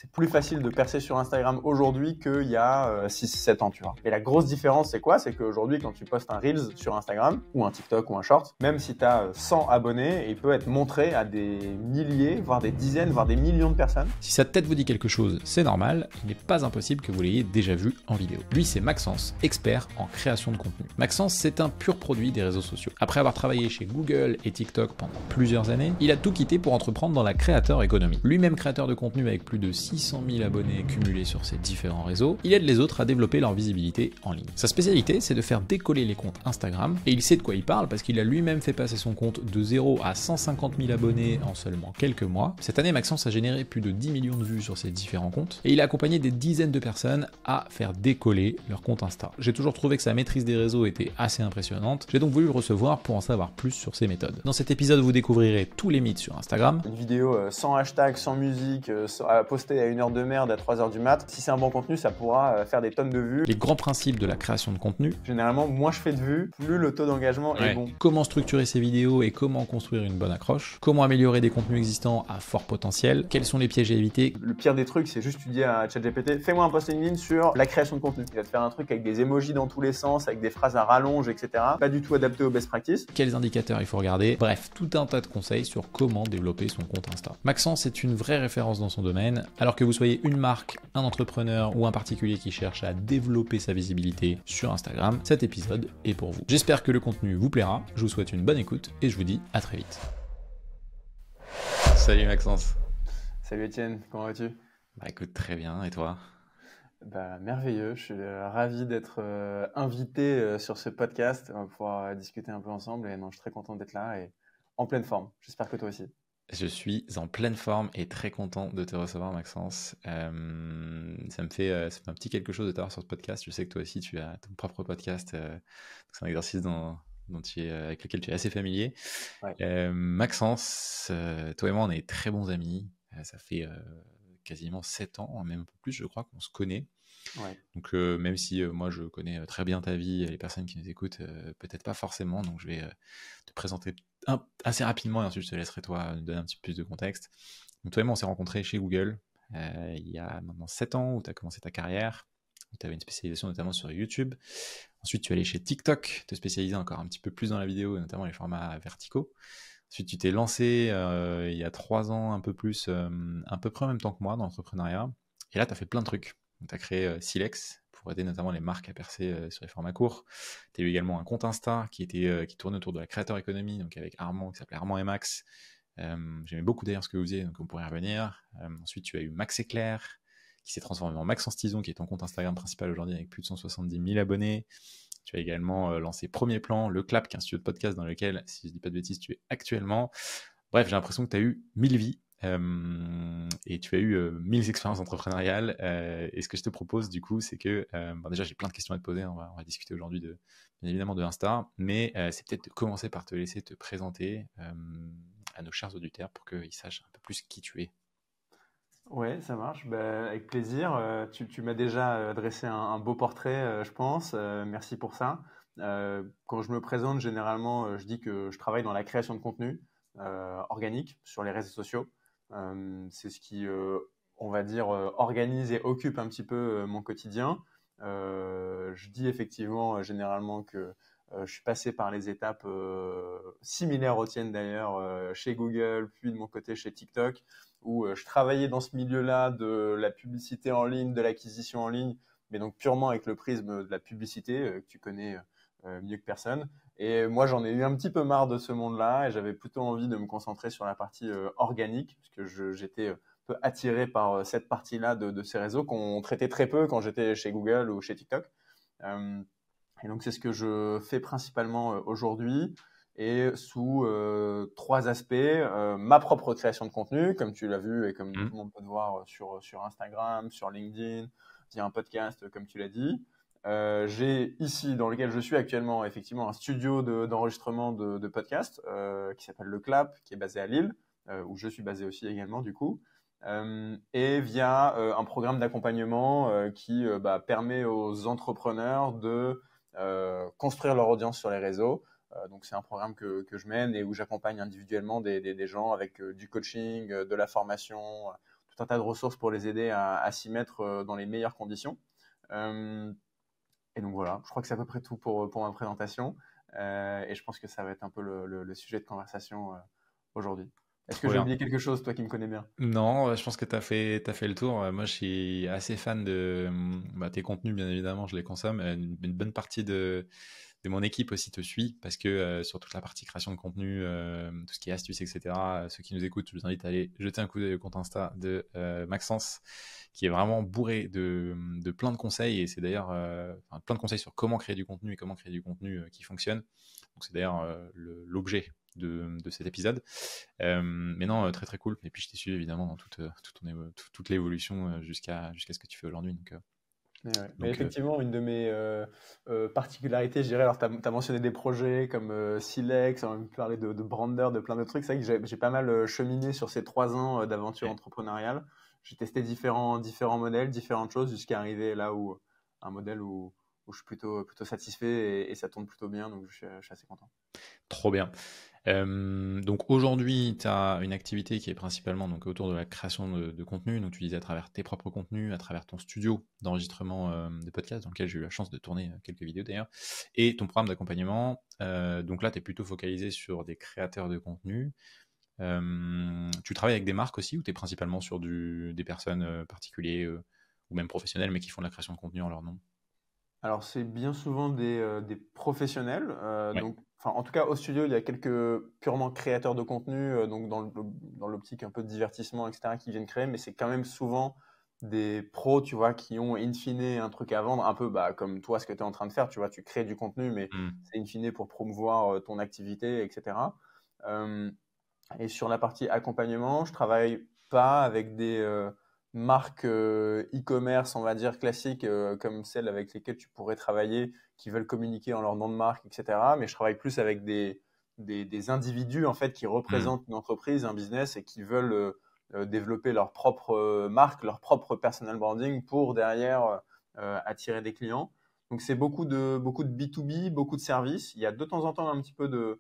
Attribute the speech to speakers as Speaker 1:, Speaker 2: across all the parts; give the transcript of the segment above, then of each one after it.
Speaker 1: c'est plus facile de percer sur Instagram aujourd'hui qu'il y a 6-7 ans, tu vois. Et la grosse différence, c'est quoi? C'est qu'aujourd'hui, quand tu postes un Reels sur Instagram, ou un TikTok, ou un Short, même si tu as 100 abonnés, il peut être montré à des milliers, voire des dizaines, voire des millions de personnes.
Speaker 2: Si cette tête vous dit quelque chose, c'est normal, il n'est pas impossible que vous l'ayez déjà vu en vidéo. Lui, c'est Maxence, expert en création de contenu. Maxence, c'est un pur produit des réseaux sociaux. Après avoir travaillé chez Google et TikTok pendant plusieurs années, il a tout quitté pour entreprendre dans la créateur économie. Lui-même créateur de contenu avec plus de 600 000 abonnés cumulés sur ses différents réseaux, il aide les autres à développer leur visibilité en ligne. Sa spécialité, c'est de faire décoller les comptes Instagram, et il sait de quoi il parle parce qu'il a lui-même fait passer son compte de 0 à 150 000 abonnés en seulement quelques mois. Cette année, Maxence a généré plus de 10 millions de vues sur ses différents comptes, et il a accompagné des dizaines de personnes à faire décoller leur compte Insta. J'ai toujours trouvé que sa maîtrise des réseaux était assez impressionnante, j'ai donc voulu le recevoir pour en savoir plus sur ses méthodes. Dans cet épisode, vous découvrirez tous les mythes sur Instagram.
Speaker 1: Une vidéo sans hashtag, sans musique, à poster à 1h de merde, à 3h du mat, si c'est un bon contenu, ça pourra faire des tonnes de vues.
Speaker 2: Les grands principes de la création de contenu.
Speaker 1: Généralement, moins je fais de vues, plus le taux d'engagement est bon.
Speaker 2: Comment structurer ses vidéos et comment construire une bonne accroche. Comment améliorer des contenus existants à fort potentiel. Quels sont les pièges à éviter.
Speaker 1: Le pire des trucs, c'est juste tu dis à ChatGPT, fais-moi un post LinkedIn sur la création de contenu. Il va te faire un truc avec des emojis dans tous les sens, avec des phrases à rallonge, etc. Pas du tout adapté aux best practices.
Speaker 2: Quels indicateurs il faut regarder. Bref, tout un tas de conseils sur comment développer son compte Insta. Maxence est une vraie référence dans son domaine. Alors que vous soyez une marque, un entrepreneur ou un particulier qui cherche à développer sa visibilité sur Instagram, cet épisode est pour vous. J'espère que le contenu vous plaira. Je vous souhaite une bonne écoute et je vous dis à très vite. Salut Maxence.
Speaker 1: Salut Étienne, comment vas-tu?
Speaker 2: Bah écoute, très bien, et toi?
Speaker 1: Bah, merveilleux, je suis ravi d'être invité sur ce podcast. On va pouvoir discuter un peu ensemble et non, je suis très content d'être là et en pleine forme. J'espère que toi aussi.
Speaker 2: Je suis en pleine forme et très content de te recevoir, Maxence. Ça me fait un petit quelque chose de t'avoir sur ce podcast. Je sais que toi aussi, tu as ton propre podcast. C'est un exercice avec lequel tu es assez familier.
Speaker 1: Ouais.
Speaker 2: Maxence, toi et moi, on est très bons amis. Ça fait quasiment 7 ans, même un peu plus, je crois, qu'on se connaît.
Speaker 1: Ouais.
Speaker 2: Donc, même si moi, je connais très bien ta vie, les personnes qui nous écoutent, peut-être pas forcément. Donc, je vais te présenter assez rapidement et ensuite je te laisserai toi donner un petit peu plus de contexte. Donc toi et moi on s'est rencontrés chez Google il y a maintenant 7 ans où tu as commencé ta carrière, où tu avais une spécialisation notamment sur YouTube. Ensuite tu es allé chez TikTok, te spécialiser encore un petit peu plus dans la vidéo et notamment les formats verticaux. Ensuite tu t'es lancé il y a 3 ans un peu plus, à peu près en même temps que moi dans l'entrepreneuriat. Et là tu as fait plein de trucs. Tu as créé Silex pour aider notamment les marques à percer sur les formats courts. Tu as eu également un compte Insta qui tournait autour de la créateur économie, donc avec Armand, qui s'appelait Armand et Max. J'aimais beaucoup d'ailleurs ce que vous faisiez, donc on pourrait y revenir. Ensuite, tu as eu Max Éclair, qui s'est transformé en Max en Stison, qui est ton compte Instagram principal aujourd'hui avec plus de 170 000 abonnés. Tu as également lancé Premier Plan, Le Clap, qui est un studio de podcast dans lequel, si je ne dis pas de bêtises, tu es actuellement. Bref, j'ai l'impression que tu as eu 1000 vies. Et tu as eu 1000 expériences entrepreneuriales. Et ce que je te propose du coup, c'est que déjà j'ai plein de questions à te poser. On va discuter aujourd'hui bien évidemment de Insta, mais c'est peut-être de commencer par te laisser te présenter à nos chers auditeurs pour qu'ils sachent un peu plus qui tu es.
Speaker 1: Ouais, ça marche. Bah, avec plaisir. Tu m'as déjà dressé un beau portrait, je pense. Merci pour ça. Quand je me présente, généralement, je dis que je travaille dans la création de contenu organique sur les réseaux sociaux. C'est ce qui, on va dire, organise et occupe un petit peu mon quotidien. Je dis effectivement généralement que je suis passé par les étapes similaires aux tiennes d'ailleurs chez Google, puis de mon côté chez TikTok, où je travaillais dans ce milieu-là de la publicité en ligne, de l'acquisition en ligne, mais donc purement avec le prisme de la publicité que tu connais mieux que personne. Et moi, j'en ai eu un petit peu marre de ce monde-là et j'avais plutôt envie de me concentrer sur la partie organique, parce que j'étais un peu attiré par cette partie-là de ces réseaux qu'on traitait très peu quand j'étais chez Google ou chez TikTok. Et donc, c'est ce que je fais principalement aujourd'hui et sous 3 aspects. Ma propre création de contenu, comme tu l'as vu et comme tout le monde peut te voir sur Instagram, sur LinkedIn, via un podcast, comme tu l'as dit. J'ai ici, dans lequel je suis actuellement, effectivement, un studio d'enregistrement de podcasts qui s'appelle Le Clap, qui est basé à Lille, où je suis basé aussi également, du coup. Et via un programme d'accompagnement qui permet aux entrepreneurs de construire leur audience sur les réseaux. Donc, c'est un programme que je mène et où j'accompagne individuellement des gens avec du coaching, de la formation, tout un tas de ressources pour les aider à s'y mettre dans les meilleures conditions. Et donc voilà, je crois que c'est à peu près tout pour ma présentation. Et je pense que ça va être un peu le sujet de conversation aujourd'hui. Est-ce que
Speaker 2: Trop
Speaker 1: j'ai
Speaker 2: bien.
Speaker 1: oublié quelque chose, toi qui me connais bien?
Speaker 2: Non, je pense que t'as fait le tour. Moi, je suis assez fan de tes contenus, bien évidemment, je les consomme. Une bonne partie de mon équipe aussi te suit parce que sur toute la partie création de contenu, tout ce qui est astuces, etc., ceux qui nous écoutent, je vous invite à aller jeter un coup d'œil au compte Insta de Maxence, qui est vraiment bourré de plein de conseils. Et c'est d'ailleurs plein de conseils sur comment créer du contenu et comment créer du contenu qui fonctionne. Donc, c'est d'ailleurs l'objet de cet épisode. Mais non, très très cool. Et puis je t'ai suivi évidemment dans toute l'évolution jusqu'à ce que tu fais aujourd'hui.
Speaker 1: Mais effectivement, une de mes particularités, je dirais, alors tu as mentionné des projets comme Silex, on a parlé de Brander, de plein de trucs. C'est vrai que j'ai pas mal cheminé sur ces 3 ans d'aventure
Speaker 2: Ok.
Speaker 1: entrepreneuriale. J'ai testé différents modèles, différentes choses, jusqu'à arriver là où un modèle où je suis plutôt satisfait et ça tourne plutôt bien, donc je suis assez content.
Speaker 2: Trop bien. Donc aujourd'hui, tu as une activité qui est principalement donc, autour de la création de contenu. Donc tu disais à travers tes propres contenus, à travers ton studio d'enregistrement de podcast, dans lequel j'ai eu la chance de tourner quelques vidéos d'ailleurs, et ton programme d'accompagnement. Donc là, tu es plutôt focalisé sur des créateurs de contenu. Tu travailles avec des marques aussi, ou tu es principalement sur des personnes particulières ou même professionnelles, mais qui font de la création de contenu en leur nom?
Speaker 1: Alors, c'est bien souvent des professionnels.
Speaker 2: Ouais.
Speaker 1: Donc, enfin, en tout cas, au studio, il y a quelques purement créateurs de contenu, donc dans l'optique un peu de divertissement, etc., qui viennent créer, mais c'est quand même souvent des pros, tu vois, qui ont in fine un truc à vendre, un peu bah, comme toi, ce que tu es en train de faire, tu vois, tu crées du contenu, mais
Speaker 2: Hmm.
Speaker 1: c'est in fine pour promouvoir ton activité, etc. Euh, et sur la partie accompagnement, je travaille pas avec des marques e-commerce, on va dire classiques, comme celles avec lesquelles tu pourrais travailler, qui veulent communiquer en leur nom de marque, etc. Mais je travaille plus avec des individus en fait qui
Speaker 2: Hmm.
Speaker 1: représentent une entreprise, un business et qui veulent développer leur propre marque, leur propre personal branding pour derrière attirer des clients. Donc c'est beaucoup de B2B, beaucoup de services. Il y a de temps en temps un petit peu de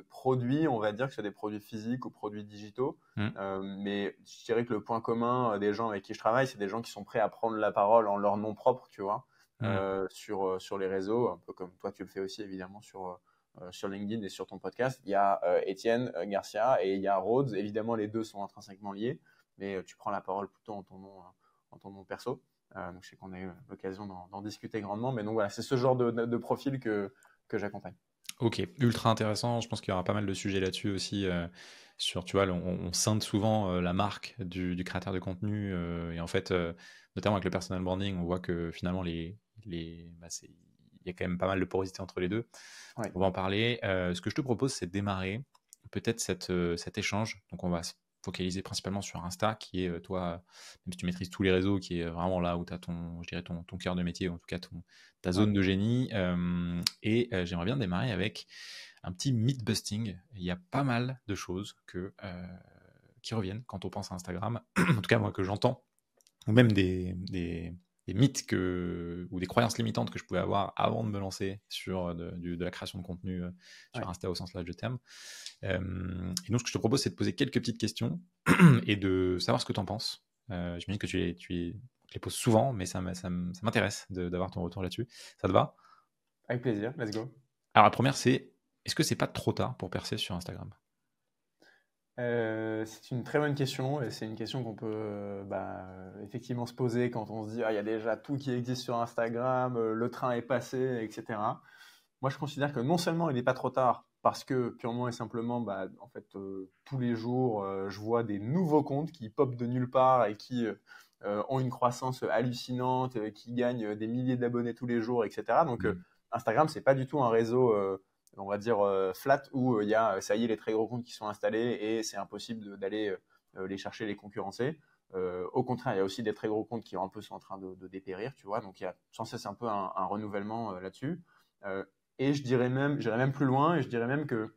Speaker 1: produits, on va dire, que ce soit des produits physiques ou produits digitaux.
Speaker 2: Hmm.
Speaker 1: Mais je dirais que le point commun des gens avec qui je travaille, c'est des gens qui sont prêts à prendre la parole en leur nom propre, tu vois,
Speaker 2: Hmm.
Speaker 1: sur les réseaux, un peu comme toi tu le fais aussi évidemment sur LinkedIn et sur ton podcast. Il y a Étienne Garcia et il y a Rhodes. Évidemment, les deux sont intrinsèquement liés, mais tu prends la parole plutôt en ton nom perso. Donc je sais qu'on a eu l'occasion d'en discuter grandement, mais donc voilà, c'est ce genre de profil que j'accompagne.
Speaker 2: Ok, ultra intéressant. Je pense qu'il y aura pas mal de sujets là-dessus aussi. Sur, tu vois, on scinde souvent la marque du créateur de contenu. Et en fait, notamment avec le personal branding, on voit que finalement, il y a quand même pas mal de porosité entre les deux.
Speaker 1: Ouais.
Speaker 2: On va en parler. Ce que je te propose, c'est de démarrer peut-être cet échange. Donc, on va se focaliser principalement sur Insta, qui est, toi, même si tu maîtrises tous les réseaux, qui est vraiment là où tu as je dirais ton cœur de métier, ou en tout cas ta
Speaker 1: Ouais.
Speaker 2: zone de génie. J'aimerais bien démarrer avec un petit myth busting. Il y a pas mal de choses qui reviennent quand on pense à Instagram, en tout cas moi que j'entends, ou même des mythes ou des croyances limitantes que je pouvais avoir avant de me lancer sur de la création de contenu sur
Speaker 1: Ouais.
Speaker 2: Insta au sens large du terme. Et donc ce que je te propose, c'est de poser quelques petites questions et de savoir ce que tu en penses. J'imagine que tu les poses souvent, mais ça m'intéresse d'avoir ton retour là-dessus. Ça te va?
Speaker 1: Avec plaisir, let's go.
Speaker 2: Alors la première, c'est est-ce que c'est pas trop tard pour percer sur Instagram?
Speaker 1: C'est une très bonne question et c'est une question qu'on peut effectivement se poser quand on se dit ah, il y a déjà tout qui existe sur Instagram, le train est passé, etc. Moi, je considère que non seulement il n'est pas trop tard parce que purement et simplement, bah, en fait, tous les jours, je vois des nouveaux comptes qui popent de nulle part et qui ont une croissance hallucinante, qui gagnent des milliers d'abonnés tous les jours, etc. Donc,
Speaker 2: Hmm.
Speaker 1: Instagram, c'est pas du tout un réseau, on va dire, flat où il y a, ça y est, les très gros comptes qui sont installés et c'est impossible d'aller les chercher, les concurrencer. Au contraire, il y a aussi des très gros comptes qui un peu sont en train de dépérir, tu vois. Donc, il y a sans cesse un peu un renouvellement là-dessus. Et j'irais même plus loin et je dirais même que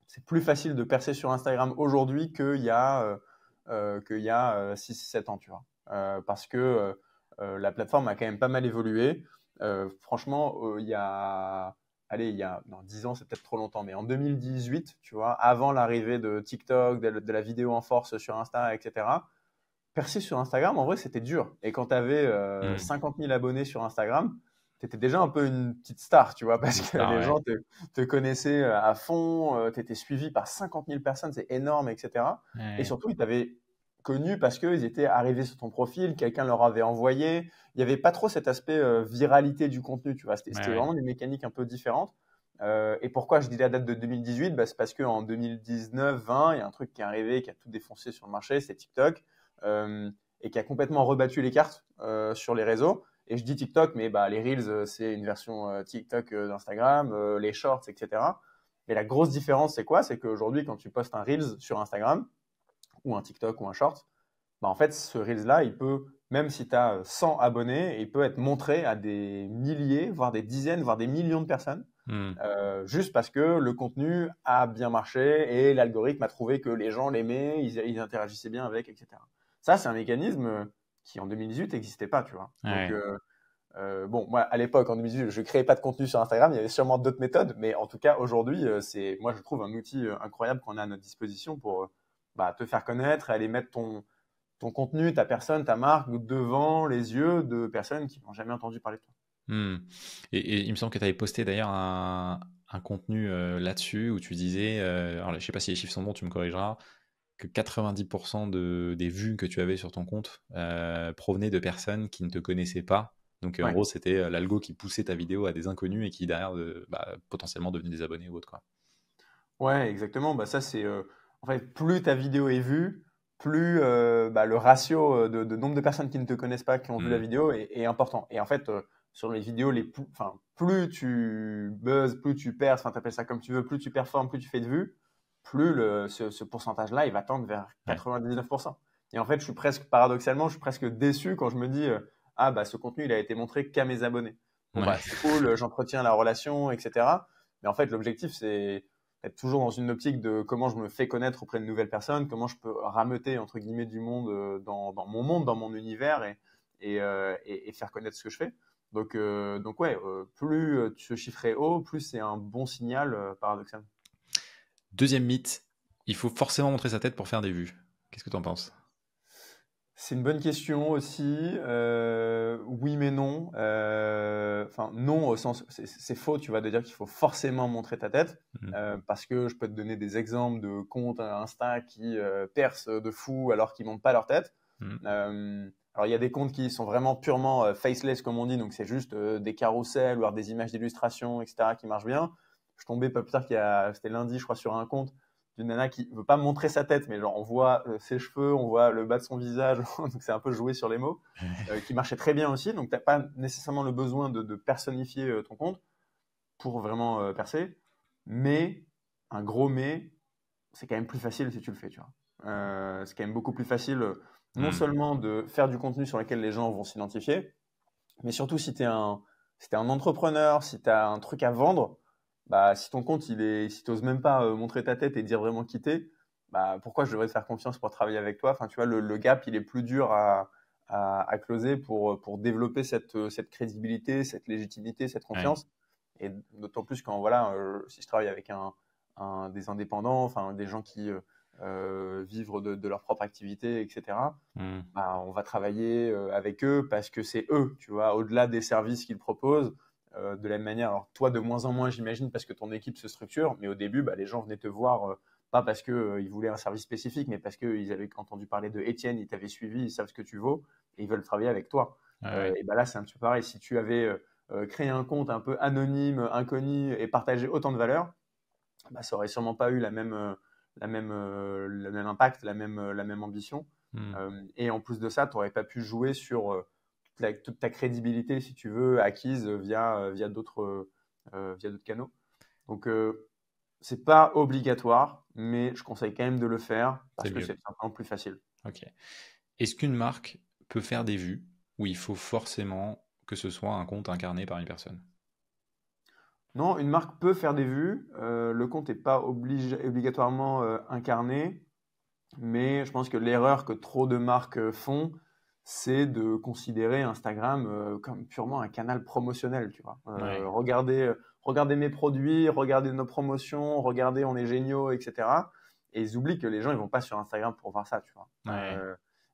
Speaker 1: c'est plus facile de percer sur Instagram aujourd'hui qu'il y a 6-7 ans, tu vois. Parce que la plateforme a quand même pas mal évolué. Franchement, il y a allez, dans 10 ans, c'est peut-être trop longtemps, mais en 2018, tu vois, avant l'arrivée de TikTok, de la vidéo en force sur Insta, etc., percer sur Instagram, en vrai, c'était dur. Et quand tu avais
Speaker 2: Hmm.
Speaker 1: 50 000 abonnés sur Instagram, tu étais déjà un peu une petite star, tu vois, parce
Speaker 2: Une
Speaker 1: que
Speaker 2: star,
Speaker 1: les
Speaker 2: ouais.
Speaker 1: gens te connaissaient à fond, tu étais suivi par 50 000 personnes, c'est énorme, etc. Et
Speaker 2: Ouais.
Speaker 1: surtout, ils t'avaient connu parce qu'ils étaient arrivés sur ton profil, quelqu'un leur avait envoyé. Il n'y avait pas trop cet aspect viralité du contenu, tu vois.
Speaker 2: Ouais,
Speaker 1: C'était
Speaker 2: ouais.
Speaker 1: vraiment des mécaniques un peu différentes. Et pourquoi je dis la date de 2018? Bah, c'est parce qu'en 2019-20, il y a un truc qui est arrivé, qui a tout défoncé sur le marché, c'est TikTok. Euh, et qui a complètement rebattu les cartes sur les réseaux. Et je dis TikTok, mais bah, les Reels, c'est une version TikTok d'Instagram, les Shorts, etc. Mais la grosse différence, c'est quoi? C'est qu'aujourd'hui, quand tu postes un Reels sur Instagram, ou un TikTok, ou un Short, bah, en fait, ce Reels-là, il peut, même si tu as 100 abonnés, il peut être montré à des milliers, voire des dizaines, voire des millions de personnes,
Speaker 2: Hmm.
Speaker 1: juste parce que le contenu a bien marché et l'algorithme a trouvé que les gens l'aimaient, ils interagissaient bien avec, etc. Ça, c'est un mécanisme qui en 2018 n'existait pas, tu vois. Donc,
Speaker 2: Ouais.
Speaker 1: bon, moi, à l'époque, en 2018, je ne créais pas de contenu sur Instagram, il y avait sûrement d'autres méthodes, mais en tout cas, aujourd'hui, moi, je trouve un outil incroyable qu'on a à notre disposition pour bah, te faire connaître et aller mettre ton contenu, ta personne, ta marque devant les yeux de personnes qui n'ont jamais entendu parler de toi.
Speaker 2: Hmm. Et il me semble que tu avais posté d'ailleurs un contenu là-dessus où tu disais, alors je sais pas si les chiffres sont bons, tu me corrigeras, que 90% des vues que tu avais sur ton compte provenaient de personnes qui ne te connaissaient pas. Donc en
Speaker 1: Ouais.
Speaker 2: gros, c'était l'algo qui poussait ta vidéo à des inconnus et qui derrière, bah, potentiellement devenaient des abonnés ou autre, quoi.
Speaker 1: Ouais, exactement. Bah, ça, c'est en fait, plus ta vidéo est vue, plus bah, le ratio de nombre de personnes qui ne te connaissent pas, qui ont vu la
Speaker 2: Hmm.
Speaker 1: vidéo est important. Et en fait, sur les vidéos enfin, plus tu buzzes, plus tu perds, enfin, t'appelles ça comme tu veux, plus tu performes, plus tu fais de vues, plus ce pourcentage-là, il va tendre vers
Speaker 2: Ouais.
Speaker 1: 99%. Et en fait, paradoxalement, je suis presque déçu quand je me dis, ah, bah, ce contenu, il a été montré qu'à mes abonnés. Bon,
Speaker 2: Ouais.
Speaker 1: bah, c'est cool, j'entretiens la relation, etc. Mais en fait, l'objectif, c'est être toujours dans une optique de comment je me fais connaître auprès de nouvelles personnes, comment je peux rameuter entre guillemets du monde dans mon monde, dans mon univers et faire connaître ce que je fais. Donc ouais, plus ce chiffre est haut, plus c'est un bon signal paradoxal.
Speaker 2: Deuxième mythe, il faut forcément montrer sa tête pour faire des vues. Qu'est-ce que tu en penses?
Speaker 1: C'est une bonne question aussi. Oui, mais non. Enfin, non au sens, c'est faux, tu vas de dire qu'il faut forcément montrer ta tête,
Speaker 2: Hmm.
Speaker 1: parce que je peux te donner des exemples de comptes Insta qui percent de fou alors qu'ils montrent pas leur tête.
Speaker 2: Hmm.
Speaker 1: Alors, il y a des comptes qui sont vraiment purement faceless, comme on dit, donc c'est juste des carousels ou alors des images d'illustration, etc., qui marchent bien. Je tombais pas plus tard c'était lundi, je crois, sur un compte d'une nana qui veut pas montrer sa tête, mais genre on voit ses cheveux, on voit le bas de son visage, donc c'est un peu joué sur les mots, qui marchait très bien aussi. Donc t'as pas nécessairement le besoin de personnifier ton compte pour vraiment percer, mais un gros mais, c'est quand même plus facile si tu le fais, tu vois. C'est quand même beaucoup plus facile, non
Speaker 2: Hmm.
Speaker 1: seulement de faire du contenu sur lequel les gens vont s'identifier, mais surtout si t'es un entrepreneur, si tu as un truc à vendre, bah, si ton compte, si tu n'oses même pas montrer ta tête et dire vraiment quitter, bah, pourquoi je devrais te faire confiance pour travailler avec toi? Enfin, tu vois, le gap, il est plus dur à closer pour développer cette crédibilité, cette légitimité, cette
Speaker 2: Ouais.
Speaker 1: confiance. Et d'autant plus quand, voilà, si je travaille avec des indépendants, enfin, des gens qui vivent de leur propre activité, etc.,
Speaker 2: Hmm.
Speaker 1: bah, on va travailler avec eux parce que c'est eux, tu vois, au-delà des services qu'ils proposent. De la même manière, alors toi de moins en moins, j'imagine, parce que ton équipe se structure, mais au début, bah, les gens venaient te voir, pas parce qu'ils voulaient un service spécifique, mais parce qu'ils avaient entendu parler de Étienne, ils t'avaient suivi, ils savent ce que tu vaux, et ils veulent travailler avec toi.
Speaker 2: Ouais, ouais.
Speaker 1: Et bah là, c'est un petit peu pareil. Si tu avais créé un compte un peu anonyme, inconnu, et partagé autant de valeur, bah, ça aurait sûrement pas eu le même impact, la même ambition.
Speaker 2: Hmm.
Speaker 1: Et en plus de ça, tu n'aurais pas pu jouer sur toute ta crédibilité, si tu veux, acquise via d'autres canaux. Donc, c'est pas obligatoire, mais je conseille quand même de le faire
Speaker 2: C'est
Speaker 1: parce que
Speaker 2: mieux.
Speaker 1: c'est simplement plus facile.
Speaker 2: Ok. Est-ce qu'une marque peut faire des vues ou il faut forcément que ce soit un compte incarné par une personne?
Speaker 1: Non, une marque peut faire des vues. Le compte n'est pas obligatoirement incarné. Mais je pense que l'erreur que trop de marques font, c'est de considérer Instagram comme purement un canal promotionnel, tu vois.
Speaker 2: Ouais.
Speaker 1: Regardez mes produits, regardez nos promotions, regardez, on est géniaux, etc. Et ils oublient que les gens, ils vont pas sur Instagram pour voir ça, tu vois.
Speaker 2: Ouais.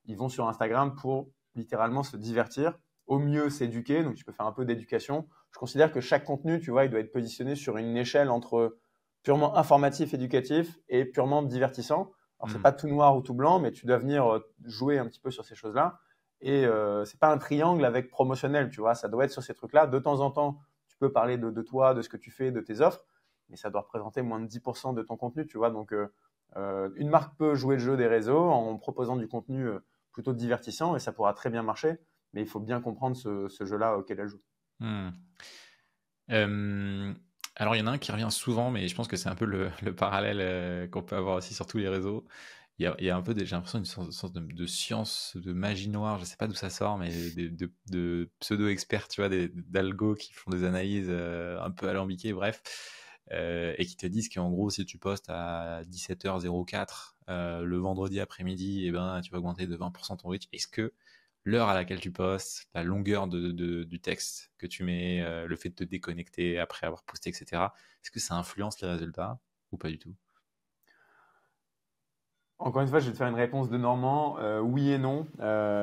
Speaker 1: Ils vont sur Instagram pour littéralement se divertir, au mieux s'éduquer, donc tu peux faire un peu d'éducation. Je considère que chaque contenu, tu vois, il doit être positionné sur une échelle entre purement informatif, éducatif et purement divertissant. Alors, c'est
Speaker 2: Hmm.
Speaker 1: pas tout noir ou tout blanc, mais tu dois venir jouer un petit peu sur ces choses-là. Et c'est pas un triangle avec promotionnel, tu vois. Ça doit être sur ces trucs-là. De temps en temps, tu peux parler de toi, de ce que tu fais, de tes offres, mais ça doit représenter moins de 10% de ton contenu, tu vois. Donc, une marque peut jouer le jeu des réseaux en proposant du contenu plutôt divertissant et ça pourra très bien marcher, mais il faut bien comprendre ce jeu-là auquel elle joue.
Speaker 2: Hmm. Euh, alors, il y en a un qui revient souvent, mais je pense que c'est un peu le parallèle qu'on peut avoir aussi sur tous les réseaux. Il y a un peu, j'ai l'impression, une sorte de science, de magie noire, je sais pas d'où ça sort, mais de pseudo-experts, tu vois, d'algo qui font des analyses un peu alambiquées, bref, et qui te disent qu'en gros, si tu postes à 17h04 le vendredi après-midi, eh ben, tu vas augmenter de 20% ton reach. Est-ce que l'heure à laquelle tu postes, la longueur du texte que tu mets, le fait de te déconnecter après avoir posté, etc., est-ce que ça influence les résultats ou pas du tout?
Speaker 1: Encore une fois, je vais te faire une réponse de Normand. Oui et non.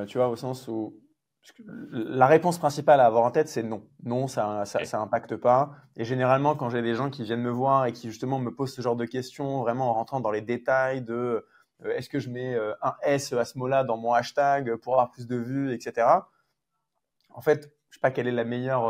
Speaker 1: Tu vois, au sens où parce que la réponse principale à avoir en tête, c'est non. Non,
Speaker 2: Ok.
Speaker 1: ça impacte pas. Et généralement, quand j'ai des gens qui viennent me voir et qui justement me posent ce genre de questions, vraiment en rentrant dans les détails de est-ce que je mets un S à ce mot-là dans mon hashtag pour avoir plus de vues, etc. En fait, je sais pas quelle est la meilleure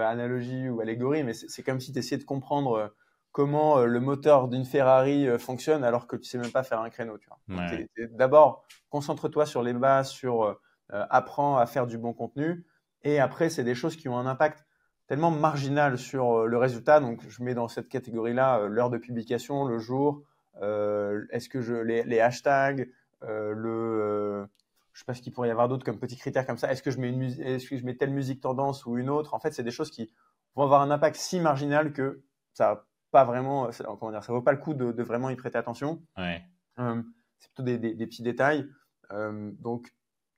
Speaker 1: analogie ou allégorie, mais c'est comme si tu essayais de comprendre comment le moteur d'une Ferrari fonctionne alors que tu sais même pas faire un créneau, tu vois. Donc,
Speaker 2: Ouais.
Speaker 1: d'abord, concentre-toi sur les bases, sur apprends à faire du bon contenu, et après, c'est des choses qui ont un impact tellement marginal sur le résultat. Donc, je mets dans cette catégorie-là l'heure de publication, le jour, est-ce que les hashtags, je sais pas ce qu'il pourrait y avoir d'autres comme petits critères comme ça. Est-ce que je mets est-ce que je mets telle musique tendance ou une autre? En fait, c'est des choses qui vont avoir un impact si marginal que ça va pas vraiment, comment dire, ça vaut pas le coup de vraiment y prêter attention.
Speaker 2: Ouais.
Speaker 1: Euh, c'est plutôt des petits détails. Donc,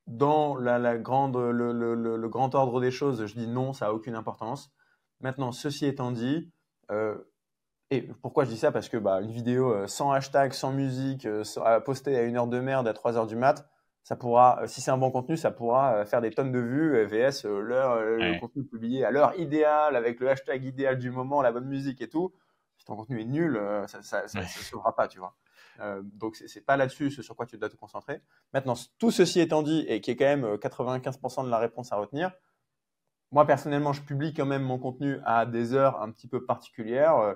Speaker 1: dans la grande, le grand ordre des choses, je dis non, ça a aucune importance. Maintenant, ceci étant dit, euh, et pourquoi je dis ça? Parce que bah, une vidéo sans hashtag, sans musique, postée à 1 heure de merde à 3 heures du mat, ça pourra, si c'est un bon contenu, ça pourra faire des tonnes de vues, VS le
Speaker 2: Ouais.
Speaker 1: contenu publié à l'heure idéale, avec le hashtag idéal du moment, la bonne musique et tout. Si ton contenu est nul,
Speaker 2: Ouais.
Speaker 1: ça sauvera pas, tu vois. Donc c'est pas là-dessus ce sur quoi tu dois te concentrer. Maintenant, tout ceci étant dit, et qui est quand même 95% de la réponse à retenir, moi, personnellement, je publie quand même mon contenu à des heures un petit peu particulières.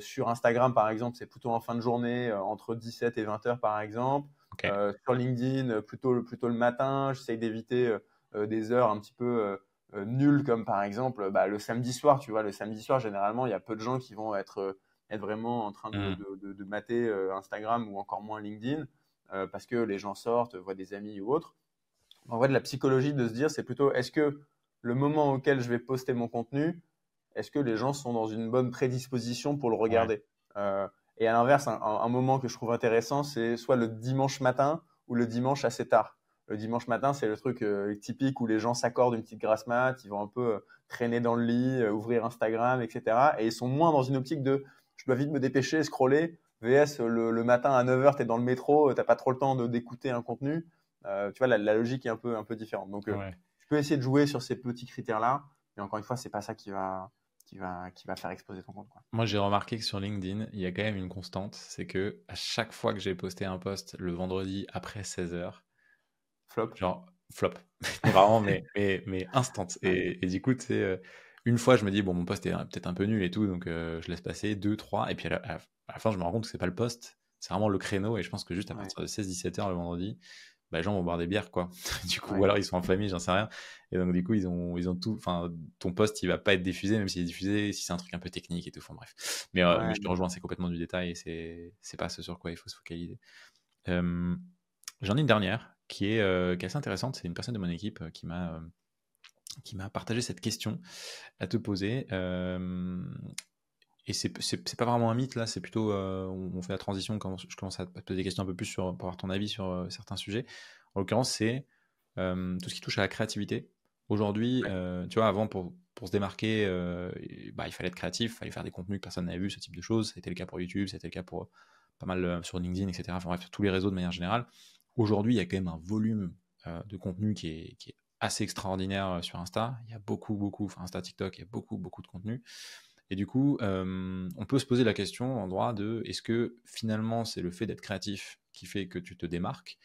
Speaker 1: Sur Instagram, par exemple, c'est plutôt en fin de journée, entre 17 et 20 heures, par exemple.
Speaker 2: Ok.
Speaker 1: Sur LinkedIn, plutôt le matin. J'essaye d'éviter des heures un petit peu nulles, comme par exemple bah, le samedi soir. Tu vois, le samedi soir, généralement, il y a peu de gens qui vont être vraiment en train
Speaker 2: Hmm.
Speaker 1: de mater Instagram ou encore moins LinkedIn parce que les gens sortent, voient des amis ou autres. En vrai, de la psychologie de se dire, c'est plutôt est-ce que le moment auquel je vais poster mon contenu, est-ce que les gens sont dans une bonne prédisposition pour le
Speaker 2: Ouais.
Speaker 1: regarder? Et à l'inverse, un moment que je trouve intéressant, c'est soit le dimanche matin ou le dimanche assez tard. Le dimanche matin, c'est le truc typique où les gens s'accordent une petite grasse mat, ils vont un peu traîner dans le lit, ouvrir Instagram, etc. Et ils sont moins dans une optique de je dois vite me dépêcher, scroller. VS, le matin à 9 heures, tu es dans le métro, tu n'as pas trop le temps d'écouter un contenu. Tu vois, la logique est un peu différente. Donc,
Speaker 2: Ouais.
Speaker 1: tu peux essayer de jouer sur ces petits critères-là, mais encore une fois, c'est pas ça qui va faire exploser ton compte, quoi.
Speaker 2: Moi, j'ai remarqué que sur LinkedIn, il y a quand même une constante, c'est que à chaque fois que j'ai posté un post le vendredi après 16h,
Speaker 1: Flop.
Speaker 2: genre flop. Mais vraiment, mais instant.
Speaker 1: Ouais.
Speaker 2: Et du coup, tu sais, une fois, je me dis, bon, mon post est peut-être un peu nul et tout, donc je laisse passer, deux, trois, et puis à la fin, je me rends compte que c'est pas le post, c'est vraiment le créneau, et je pense que juste à
Speaker 1: Ouais.
Speaker 2: partir de 16-17h le vendredi, bah, les gens vont boire des bières, quoi. Du coup, ou
Speaker 1: Ouais.
Speaker 2: alors ils sont enflammés, j'en sais rien. Et donc, du coup, ils ont tout, enfin, ton post, il va pas être diffusé, même s'il est diffusé, si c'est un truc un peu technique et tout, enfin bref. Mais
Speaker 1: Ouais.
Speaker 2: je te rejoins, c'est complètement du détail et c'est pas ce sur quoi il faut se focaliser. Euh, J'en ai une dernière qui est assez intéressante. C'est une personne de mon équipe qui m'a partagé cette question à te poser. Et c'est pas vraiment un mythe là, c'est plutôt on fait la transition quand je commence à te poser des questions un peu plus pour avoir ton avis sur certains sujets. En l'occurrence, c'est tout ce qui touche à la créativité. Aujourd'hui, tu vois, avant, pour se démarquer, il fallait être créatif, il fallait faire des contenus que personne n'avait vu, ce type de choses. C'était le cas pour YouTube, c'était le cas pour pas mal sur LinkedIn, etc. Enfin bref, sur tous les réseaux de manière générale. Aujourd'hui, il y a quand même un volume de contenu qui est assez extraordinaire sur Insta. Il y a beaucoup, enfin Insta, TikTok, il y a beaucoup de contenu. Et du coup, on peut se poser la question en droit de est-ce que finalement c'est le fait d'être créatif qui fait que tu te démarques,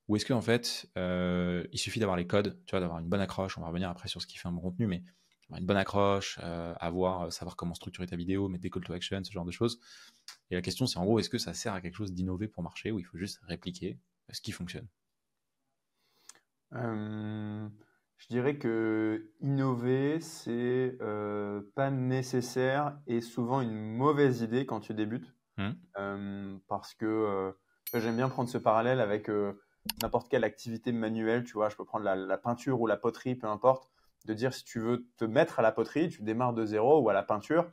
Speaker 2: ou est-ce qu'en fait il suffit d'avoir les codes, tu vois, d'avoir une bonne accroche, on va revenir après sur ce qui fait un bon contenu, mais avoir une bonne accroche, savoir comment structurer ta vidéo, mettre des call to action, ce genre de choses. Et la question c'est en gros, est-ce que ça sert à quelque chose d'innover pour marcher, ou il faut juste répliquer ce qui fonctionne?
Speaker 1: Euh, je dirais que innover, c'est pas nécessaire et souvent une mauvaise idée quand tu débutes. Parce que j'aime bien prendre ce parallèle avec n'importe quelle activité manuelle. Tu vois, je peux prendre la peinture ou la poterie, peu importe. De dire si tu veux te mettre à la poterie, tu démarres de zéro ou à la peinture.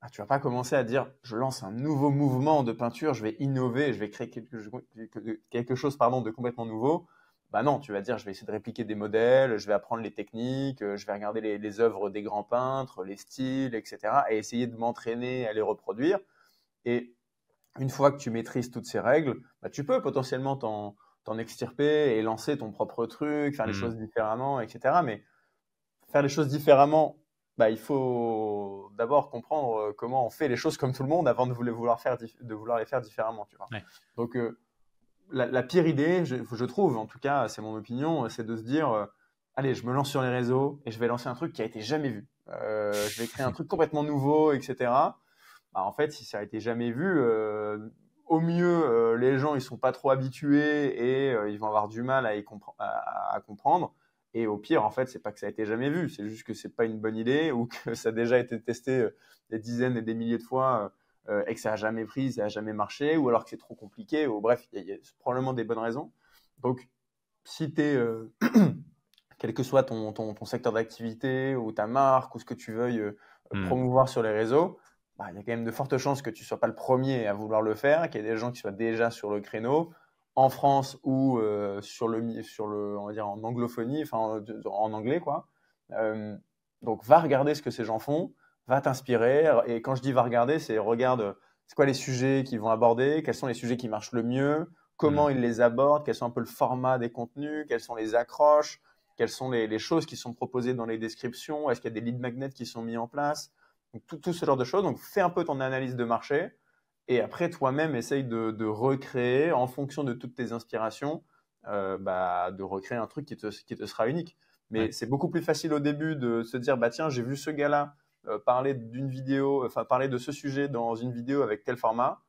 Speaker 1: Ah, tu vas pas commencer à dire je lance un nouveau mouvement de peinture, je vais innover, je vais créer quelque chose pardon, de complètement nouveau. Bah non, tu vas dire je vais essayer de répliquer des modèles, je vais apprendre les techniques, je vais regarder les œuvres des grands peintres, les styles, etc. et essayer de m'entraîner à les reproduire. Et une fois que tu maîtrises toutes ces règles, bah, tu peux potentiellement t'en extirper et lancer ton propre truc, faire les choses différemment, etc. Mais faire les choses différemment, bah, il faut d'abord comprendre comment on fait les choses comme tout le monde avant de vouloir les faire différemment, tu vois.
Speaker 2: Ouais.
Speaker 1: Donc, la pire idée, je trouve, en tout cas, c'est mon opinion, c'est de se dire, allez, je me lance sur les réseaux et je vais lancer un truc qui a été jamais vu. Je vais créer un truc complètement nouveau, etc. Bah, en fait, si ça a été jamais vu, au mieux, les gens ils sont pas trop habitués et ils vont avoir du mal à comprendre. Et au pire, en fait, c'est pas que ça a été jamais vu, c'est juste que c'est pas une bonne idée ou que ça a déjà été testé des dizaines et des milliers de fois et que ça a jamais pris, ça a jamais marché, ou alors que c'est trop compliqué. Ou bref, il y a probablement des bonnes raisons. Donc, si tu es quel que soit ton secteur d'activité ou ta marque ou ce que tu veuilles promouvoir sur les réseaux, bah, il y a quand même de fortes chances que tu ne sois pas le premier à vouloir le faire, qu'il y ait des gens qui soient déjà sur le créneau, en France ou on va dire en anglophonie, enfin en anglais, quoi. Euh, donc, va regarder ce que ces gens font, va t'inspirer. Et quand je dis va regarder, c'est regarde c'est quoi les sujets qu'ils vont aborder, quels sont les sujets qui marchent le mieux, comment ils les abordent, quels sont un peu le format des contenus, quelles sont les accroches, quelles sont les choses qui sont proposées dans les descriptions, est-ce qu'il y a des lead magnets qui sont mis en place, donc, tout ce genre de choses. Donc, fais un peu ton analyse de marché et après, toi-même, essaye de recréer en fonction de toutes tes inspirations, de recréer un truc qui te sera unique. Mais
Speaker 2: Ouais.
Speaker 1: c'est beaucoup plus facile au début de se dire, bah tiens, j'ai vu ce gars-là parler d'une vidéo, enfin parler de ce sujet dans une vidéo avec tel format,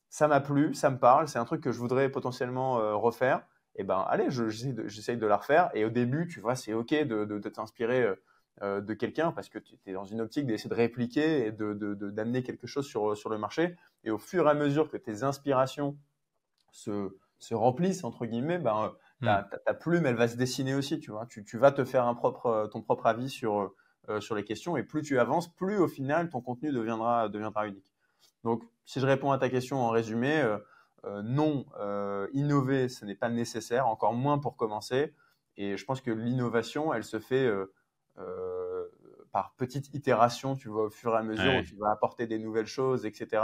Speaker 1: ça m'a plu, ça me parle, c'est un truc que je voudrais potentiellement refaire. Et ben, allez, j'essaye de la refaire. Et au début, tu vois, c'est OK de t'inspirer de quelqu'un parce que tu es dans une optique d'essayer de répliquer et d'amener quelque chose sur le marché. Et au fur et à mesure que tes inspirations se remplissent, entre guillemets, ben, ta plume, elle va se dessiner aussi, tu vois. Tu vas te faire ton propre avis sur les questions. Et plus tu avances, plus au final, ton contenu deviendra unique. Donc, si je réponds à ta question en résumé, non, innover, ce n'est pas nécessaire, encore moins pour commencer. Et je pense que l'innovation, elle se fait euh, par petites itérations, tu vois, au fur et à mesure où
Speaker 2: Ouais.
Speaker 1: tu vas apporter des nouvelles choses, etc.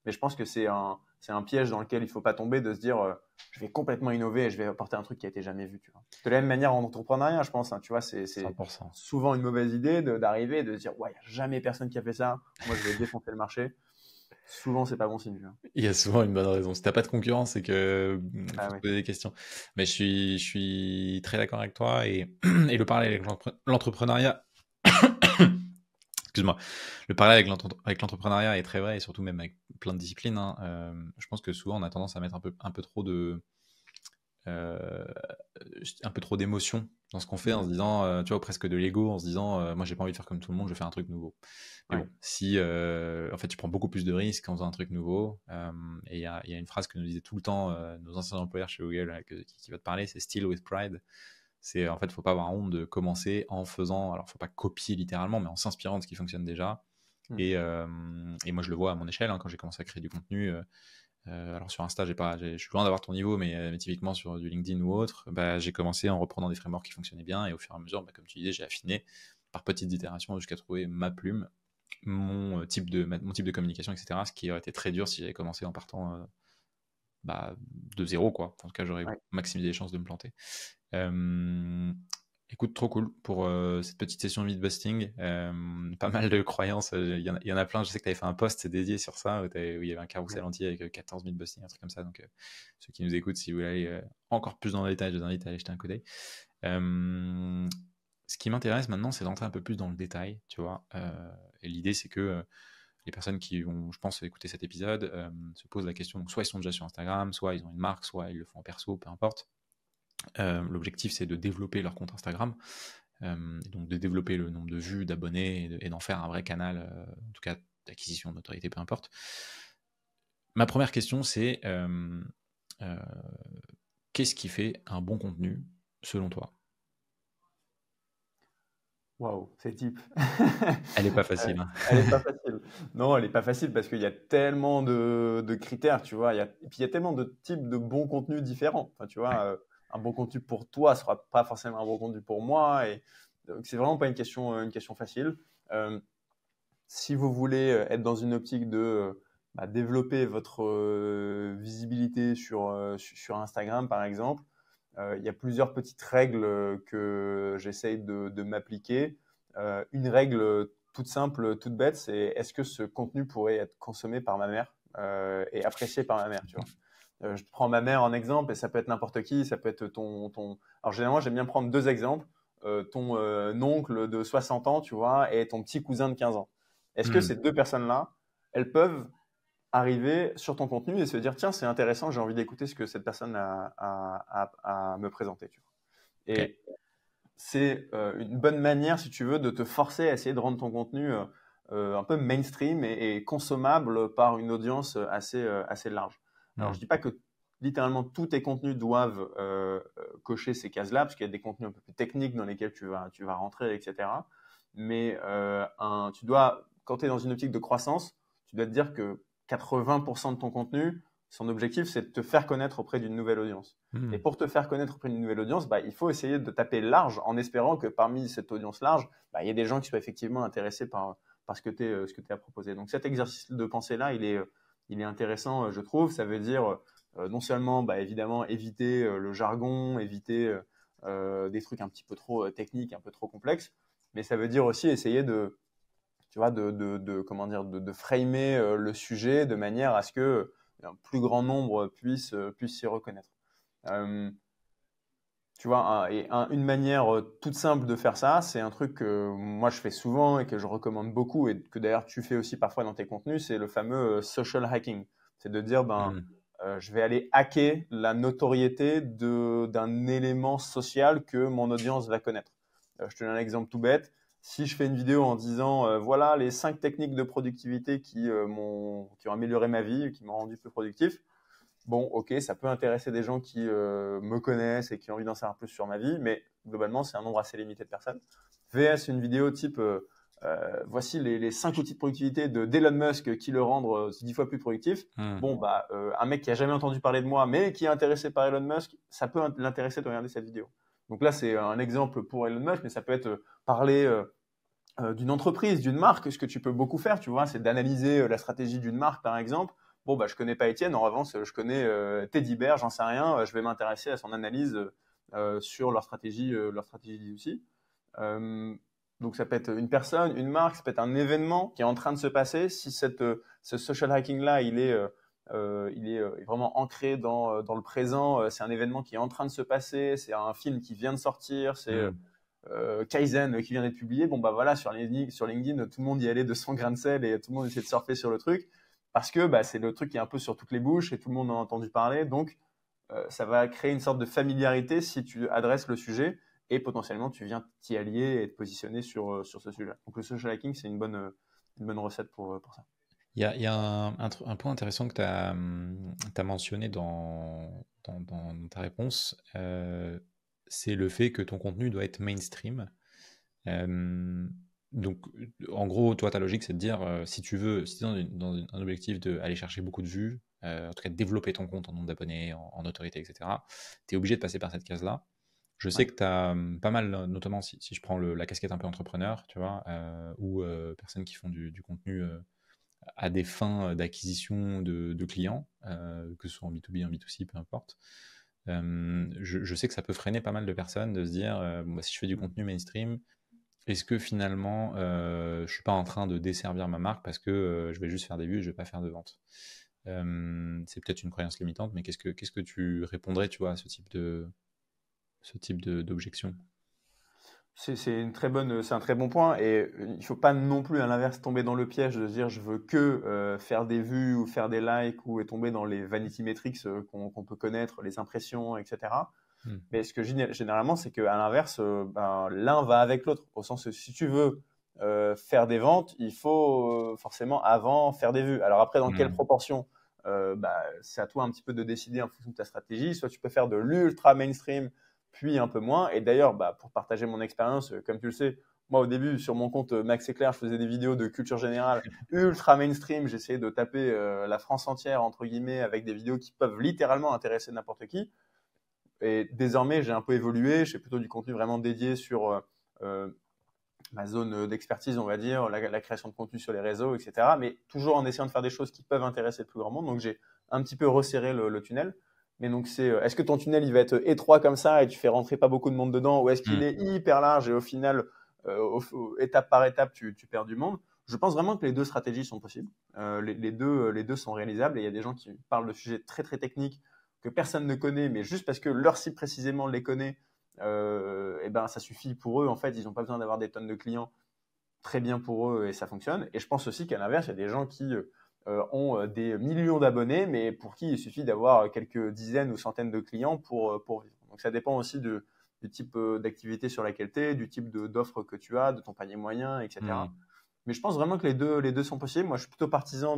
Speaker 1: Mais je pense que c'est un piège dans lequel il ne faut pas tomber de se dire je vais complètement innover et je vais apporter un truc qui a été jamais vu. Tu vois. De la même manière en entrepreneuriat, je pense, hein, tu vois, c'est
Speaker 2: 100%.
Speaker 1: souvent une mauvaise idée d'arriver et de se dire ouais, il n'y a jamais personne qui a fait ça, moi je vais défoncer le marché. Souvent, c'est pas bon signe. Tu vois.
Speaker 2: Il y a souvent une bonne raison. Si t'as pas de concurrence, c'est que
Speaker 1: Ah
Speaker 2: faut se
Speaker 1: ouais.
Speaker 2: poser des questions. Mais je suis très d'accord avec toi et, et le parallèle avec l'entrepreneuriat, excuse-moi, le parallèle avec l'entrepreneuriat est très vrai et surtout même avec plein de disciplines, hein. Je pense que souvent on a tendance à mettre un peu trop euh, un peu trop d'émotion dans ce qu'on fait en se disant, tu vois, presque de l'ego, en se disant, moi j'ai pas envie de faire comme tout le monde, je vais faire un truc nouveau. Mais
Speaker 1: Ouais.
Speaker 2: bon, si en fait tu prends beaucoup plus de risques en faisant un truc nouveau, et il y a une phrase que nous disaient tout le temps nos anciens employeurs chez Google qui va te parler, c'est still with pride. C'est en fait, faut pas avoir honte de commencer en faisant, alors faut pas copier littéralement, mais en s'inspirant de ce qui fonctionne déjà.
Speaker 1: Mm.
Speaker 2: Et moi je le vois à mon échelle, hein, quand j'ai commencé à créer du contenu. Alors sur Insta, je suis loin d'avoir ton niveau, mais typiquement sur du LinkedIn ou autre, bah, j'ai commencé en reprenant des frameworks qui fonctionnaient bien et au fur et à mesure, bah, comme tu disais, j'ai affiné par petites itérations jusqu'à trouver ma plume, mon type de communication, etc. Ce qui aurait été très dur si j'avais commencé en partant bah, de zéro, quoi. En tout cas, j'aurais
Speaker 1: Ouais.
Speaker 2: maximisé les chances de me planter. Écoute, trop cool pour cette petite session de mythbusting. Pas mal de croyances. Il y en a plein. Je sais que tu avais fait un post dédié sur ça où il y avait un carrousel
Speaker 1: Ouais.
Speaker 2: entier avec 14 mythbusting, un truc comme ça. Donc, ceux qui nous écoutent, si vous voulez aller encore plus dans le détail, je vous invite à aller jeter un coup d'œil. Ce qui m'intéresse maintenant, c'est d'entrer un peu plus dans le détail, tu vois. Et l'idée, c'est que les personnes qui vont, je pense, écouter cet épisode se posent la question. Donc, soit ils sont déjà sur Instagram, soit ils ont une marque, soit ils le font en perso, peu importe. L'objectif, c'est de développer leur compte Instagram, et donc de développer le nombre de vues, d'abonnés, et d'en faire un vrai canal, en tout cas d'acquisition de notoriété, peu importe. Ma première question, c'est qu'est-ce qui fait un bon contenu, selon toi?
Speaker 1: Waouh, c'est deep.
Speaker 2: Elle n'est pas facile, hein.
Speaker 1: Elle est pas facile. Non, elle est pas facile parce qu'il y a tellement de critères, tu vois. Et puis il y a tellement de types de bons contenus différents. Enfin, tu vois,
Speaker 2: Ouais.
Speaker 1: un bon contenu pour toi sera pas forcément un bon contenu pour moi. Et donc, c'est vraiment pas une question facile. Euh, Si vous voulez être dans une optique de développer votre visibilité sur Instagram, par exemple, il y a plusieurs petites règles que j'essaye de m'appliquer. Une règle toute simple, toute bête, c'est est-ce que ce contenu pourrait être consommé par ma mère et apprécié par ma mère, tu vois. Je prends ma mère en exemple et ça peut être n'importe qui, ça peut être ton... Alors généralement, j'aime bien prendre deux exemples. Ton oncle de 60 ans, tu vois, et ton petit cousin de 15 ans. Est-ce que ces deux personnes-là, elles peuvent arriver sur ton contenu et se dire, tiens, c'est intéressant, j'ai envie d'écouter ce que cette personne a à me présenter, tu vois.
Speaker 2: Ok.
Speaker 1: Et c'est une bonne manière, si tu veux, de te forcer à essayer de rendre ton contenu un peu mainstream et consommable par une audience assez large. Alors, je dis pas que littéralement tous tes contenus doivent cocher ces cases-là, parce qu'il y a des contenus un peu plus techniques dans lesquels tu vas rentrer, etc. Mais tu dois, quand tu es dans une optique de croissance, tu dois te dire que 80% de ton contenu, son objectif, c'est de te faire connaître auprès d'une nouvelle audience. Et pour te faire connaître auprès d'une nouvelle audience, il faut essayer de taper large en espérant que parmi cette audience large, il y ait des gens qui soient effectivement intéressés par ce que tu as proposé. Donc cet exercice de pensée-là, il est intéressant, je trouve. Ça veut dire non seulement, évidemment, éviter le jargon, éviter des trucs un petit peu trop techniques, un peu trop complexes, mais ça veut dire aussi essayer de, tu vois, comment dire, de framer le sujet de manière à ce que un plus grand nombre puisse s'y reconnaître. Euh, Tu vois, une manière toute simple de faire ça, c'est un truc que moi je fais souvent et que je recommande beaucoup et que d'ailleurs tu fais aussi parfois dans tes contenus, c'est le fameux social hacking. C'est de dire, je vais aller hacker la notoriété d'un élément social que mon audience va connaître. Je te donne un exemple tout bête. Si je fais une vidéo en disant, voilà les 5 techniques de productivité qui ont amélioré ma vie, qui m'ont rendu plus productif, bon, ok, ça peut intéresser des gens qui me connaissent et qui ont envie d'en savoir plus sur ma vie, mais globalement, c'est un nombre assez limité de personnes. VS, une vidéo type, voici les 5 outils de productivité d'Elon Musk qui le rendent 10 fois plus productif. Bon, un mec qui a jamais entendu parler de moi, mais qui est intéressé par Elon Musk, ça peut l'intéresser de regarder cette vidéo. Donc là, c'est un exemple pour Elon Musk, mais ça peut être parler d'une entreprise, d'une marque. Ce que tu peux beaucoup faire, tu vois, c'est d'analyser la stratégie d'une marque, par exemple. Bon, je connais pas Étienne, en revanche, je connais Teddy Bear, j'en sais rien, je vais m'intéresser à son analyse sur leur stratégie aussi. Donc ça peut être une personne, une marque, ça peut être un événement qui est en train de se passer. Si ce social hacking-là, il est vraiment ancré dans le présent, c'est un événement qui est en train de se passer, c'est un film qui vient de sortir, c'est Kaizen qui vient d'être publié, voilà, sur LinkedIn, tout le monde y allait de son grain de sel et tout le monde essayait de surfer sur le truc parce que c'est le truc qui est un peu sur toutes les bouches et tout le monde en a entendu parler. Donc, ça va créer une sorte de familiarité si tu adresses le sujet et potentiellement tu viens t'y allier et te positionner sur ce sujet. Donc, le social hacking, c'est une bonne recette pour ça.
Speaker 2: Il y a un point intéressant que tu as, mentionné dans ta réponse, c'est le fait que ton contenu doit être mainstream. Donc, en gros, toi, ta logique, c'est de dire, si tu es dans un objectif d'aller chercher beaucoup de vues, en tout cas développer ton compte en nombre d'abonnés, en autorité, etc., tu es obligé de passer par cette case-là. Je sais
Speaker 1: Ouais.
Speaker 2: que tu as pas mal, notamment si je prends la casquette un peu entrepreneur, tu vois, ou personnes qui font du contenu à des fins d'acquisition de clients, que ce soit en B2B, en B2C, peu importe. Je sais que ça peut freiner pas mal de personnes de se dire, bon, bah, si je fais du contenu mainstream, est-ce que finalement, je suis pas en train de desservir ma marque parce que je vais juste faire des vues et je vais pas faire de vente. C'est peut-être une croyance limitante, mais qu'est-ce que tu répondrais, tu vois, à ce type d'objection?
Speaker 1: C'est un très bon point et il faut pas non plus à l'inverse tomber dans le piège de se dire je veux que faire des vues ou faire des likes ou tomber dans les vanity metrics qu'on peut connaître, les impressions, etc.
Speaker 2: Hmm.
Speaker 1: Mais ce que je dis généralement, c'est qu'à l'inverse, l'un va avec l'autre. Au sens où si tu veux faire des ventes, il faut forcément avant faire des vues. Alors après, dans quelle
Speaker 2: Hmm.
Speaker 1: proportion c'est à toi un petit peu de décider en fonction de ta stratégie. Soit tu peux faire de l'ultra mainstream, puis un peu moins. Et d'ailleurs, pour partager mon expérience, comme tu le sais, moi au début, sur mon compte Max Éclair, je faisais des vidéos de culture générale ultra mainstream. J'essayais de taper la France entière, entre guillemets, avec des vidéos qui peuvent littéralement intéresser n'importe qui. Et désormais, j'ai un peu évolué. Je fais plutôt du contenu vraiment dédié sur ma zone d'expertise, on va dire, la création de contenu sur les réseaux, etc. Mais toujours en essayant de faire des choses qui peuvent intéresser le plus grand monde. Donc, j'ai un petit peu resserré le tunnel. Mais donc, est-ce que ton tunnel, il va être étroit comme ça et tu fais rentrer pas beaucoup de monde dedans, ou est-ce qu'il
Speaker 2: Hmm.
Speaker 1: est hyper large et au final, étape par étape, tu perds du monde? Je pense vraiment que les deux stratégies sont possibles. Les deux sont réalisables et il y a des gens qui parlent de sujets très, très techniques que personne ne connaît, mais juste parce que leur cible précisément les connaît, et ben ça suffit pour eux. En fait, ils n'ont pas besoin d'avoir des tonnes de clients. Très bien pour eux et ça fonctionne. Et je pense aussi qu'à l'inverse, il y a des gens qui ont des millions d'abonnés, mais pour qui il suffit d'avoir quelques dizaines ou centaines de clients pour vivre. Donc ça dépend aussi du type d'activité sur laquelle tu es, du type d'offre que tu as, de ton panier moyen,
Speaker 2: Hmm.
Speaker 1: etc. Mais je pense vraiment que les deux sont possibles. Moi, je suis plutôt partisan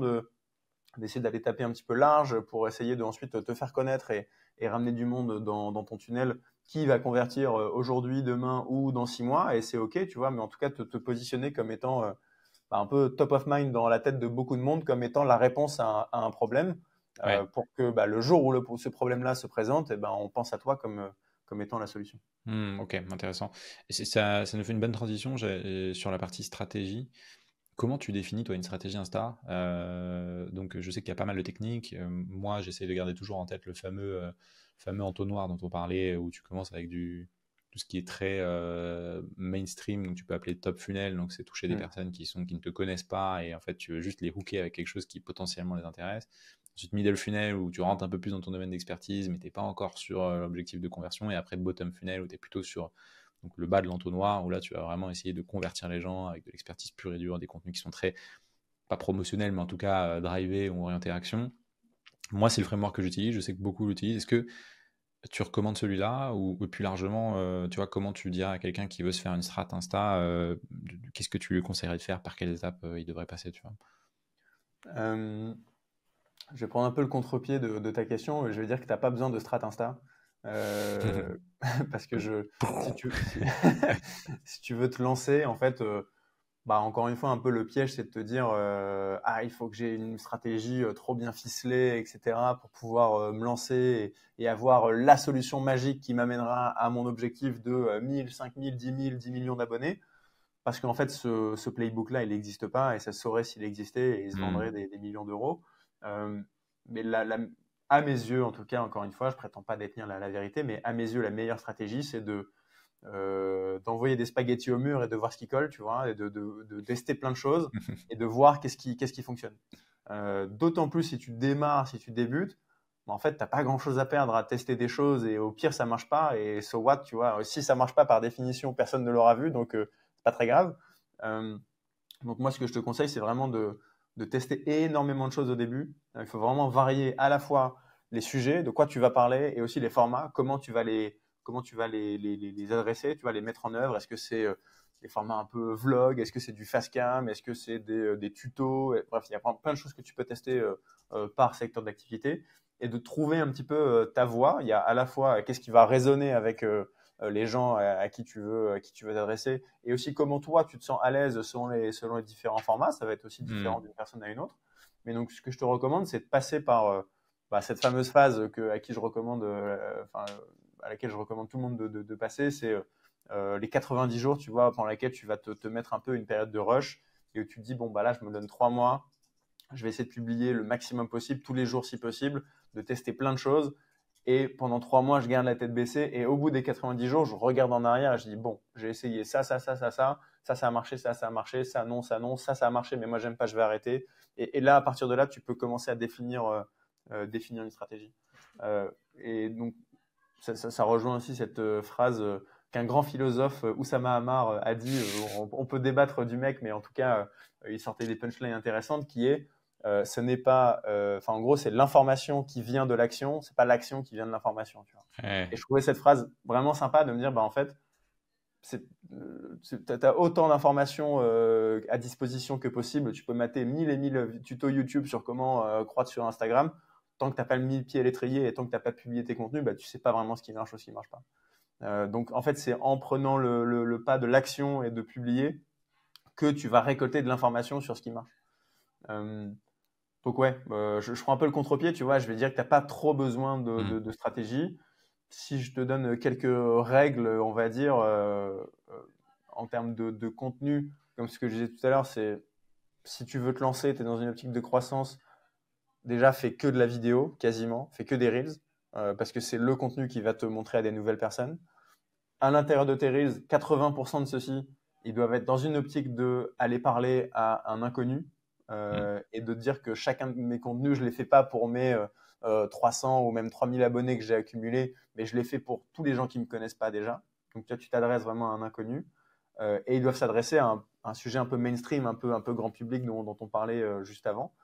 Speaker 1: d'essayer d'aller taper un petit peu large pour essayer de ensuite te faire connaître et ramener du monde dans ton tunnel qui va convertir aujourd'hui, demain ou dans 6 mois. Et c'est OK, tu vois, mais en tout cas, te positionner comme étant un peu top of mind dans la tête de beaucoup de monde, comme étant la réponse à un problème,
Speaker 2: Ouais.
Speaker 1: pour que le jour où ce problème-là se présente, on pense à toi comme étant la solution.
Speaker 2: Ok, intéressant. Et ça nous fait une bonne transition sur la partie stratégie. Comment tu définis, toi, une stratégie Insta? Donc, je sais qu'il y a pas mal de techniques. Moi, j'essaie de garder toujours en tête le fameux entonnoir dont on parlait, où tu commences avec tout ce qui est très mainstream, donc tu peux appeler top funnel, donc c'est toucher des
Speaker 1: Mm.
Speaker 2: personnes qui ne te connaissent pas, et en fait, tu veux juste les hooker avec quelque chose qui potentiellement les intéresse. Ensuite, middle funnel, où tu rentres un peu plus dans ton domaine d'expertise, mais tu n'es pas encore sur l'objectif de conversion, et après, bottom funnel, où tu es plutôt sur donc le bas de l'entonnoir, où là, tu vas vraiment essayer de convertir les gens avec de l'expertise pure et dure, des contenus qui sont très, pas promotionnels, mais en tout cas drivés ou orientés action. Moi, c'est le framework que j'utilise, je sais que beaucoup l'utilisent. Est-ce que tu recommandes celui-là ou plus largement, tu vois, comment tu dirais à quelqu'un qui veut se faire une strat Insta, qu'est-ce que tu lui conseillerais de faire, par quelles étapes il devrait passer, tu vois?
Speaker 1: Euh, Je vais prendre un peu le contre-pied de ta question. Je vais dire que tu n'as pas besoin de strat Insta. Euh, parce que si tu veux te lancer, en fait, encore une fois, un peu le piège, c'est de te dire il faut que j'ai une stratégie trop bien ficelée, etc., pour pouvoir me lancer et avoir la solution magique qui m'amènera à mon objectif de 1000, 5000, 10 000, 10 millions d'abonnés. Parce qu'en fait, ce playbook-là, il n'existe pas et ça se saurait s'il existait et il se vendrait
Speaker 2: Hmm.
Speaker 1: des millions d'euros. Euh, mais à mes yeux, en tout cas, encore une fois, je prétends pas détenir la vérité, mais à mes yeux, la meilleure stratégie, c'est d'envoyer des spaghettis au mur et de voir ce qui colle, tu vois, et de tester plein de choses et de voir qu'est-ce qui fonctionne. D'autant plus si tu démarres, si tu débutes, en fait, tu n'as pas grand-chose à perdre à tester des choses et au pire, ça marche pas et so what, tu vois. Si ça marche pas, par définition, personne ne l'aura vu, donc c'est pas très grave. Euh, donc moi, ce que je te conseille, c'est vraiment de tester énormément de choses au début. Il faut vraiment varier à la fois les sujets, de quoi tu vas parler, et aussi les formats, comment tu vas les adresser, tu vas les mettre en œuvre. Est-ce que c'est des formats un peu vlog? Est-ce que c'est du fast cam? Est-ce que c'est des tutos? Bref, il y a plein de choses que tu peux tester par secteur d'activité et de trouver un petit peu ta voie. Il y a à la fois qu'est-ce qui va résonner avec les gens à qui tu veux t'adresser et aussi comment toi tu te sens à l'aise selon les différents formats. Ça va être aussi
Speaker 2: Hmm.
Speaker 1: différent d'une personne à une autre. Mais donc, ce que je te recommande, c'est de passer par cette fameuse phase à qui je recommande, à laquelle je recommande tout le monde de passer, c'est les 90 jours, tu vois, pendant lesquels tu vas te mettre un peu une période de rush et où tu te dis, bon, là, je me donne 3 mois, je vais essayer de publier le maximum possible, tous les jours si possible, de tester plein de choses. Et pendant 3 mois, je garde la tête baissée. Et au bout des 90 jours, je regarde en arrière et je dis, bon, j'ai essayé ça a marché, ça a marché, ça non, ça a marché, mais moi, j'aime pas, je vais arrêter. Et là, à partir de là, tu peux commencer à définir une stratégie. Et donc, ça rejoint aussi cette phrase qu'un grand philosophe, Oussama Ammar, a dit. On peut débattre du mec, mais en tout cas, il sortait des punchlines intéressantes qui est ce n'est pas, en gros, c'est l'information qui vient de l'action, c'est pas l'action qui vient de l'information, tu vois.
Speaker 2: Ouais.
Speaker 1: Et je trouvais cette phrase vraiment sympa de me dire, en fait, t'as autant d'informations à disposition que possible. Tu peux mater 1000 et 1000 tutos YouTube sur comment croître sur Instagram. Tant que t'as pas mis le pied à l'étrier et tant que t'as pas publié tes contenus, tu sais pas vraiment ce qui marche ou ce qui marche pas. Donc, en fait, c'est en prenant le pas de l'action et de publier que tu vas récolter de l'information sur ce qui marche. Donc ouais, je prends un peu le contre-pied, tu vois, je vais dire que tu n'as pas trop besoin de stratégie. Si je te donne quelques règles, on va dire, en termes de contenu, comme ce que je disais tout à l'heure, c'est si tu veux te lancer, tu es dans une optique de croissance, déjà fais que de la vidéo, quasiment, fais que des Reels, parce que c'est le contenu qui va te montrer à des nouvelles personnes. À l'intérieur de tes Reels, 80% de ceux-ci, ils doivent être dans une optique d'aller parler à un inconnu. Et de dire que chacun de mes contenus, je ne les fais pas pour mes 300 ou même 3000 abonnés que j'ai accumulés, mais je les fais pour tous les gens qui ne me connaissent pas déjà. Donc, tu t'adresses vraiment à un inconnu. Et ils doivent s'adresser à un sujet un peu mainstream, un peu grand public dont on parlait juste avant.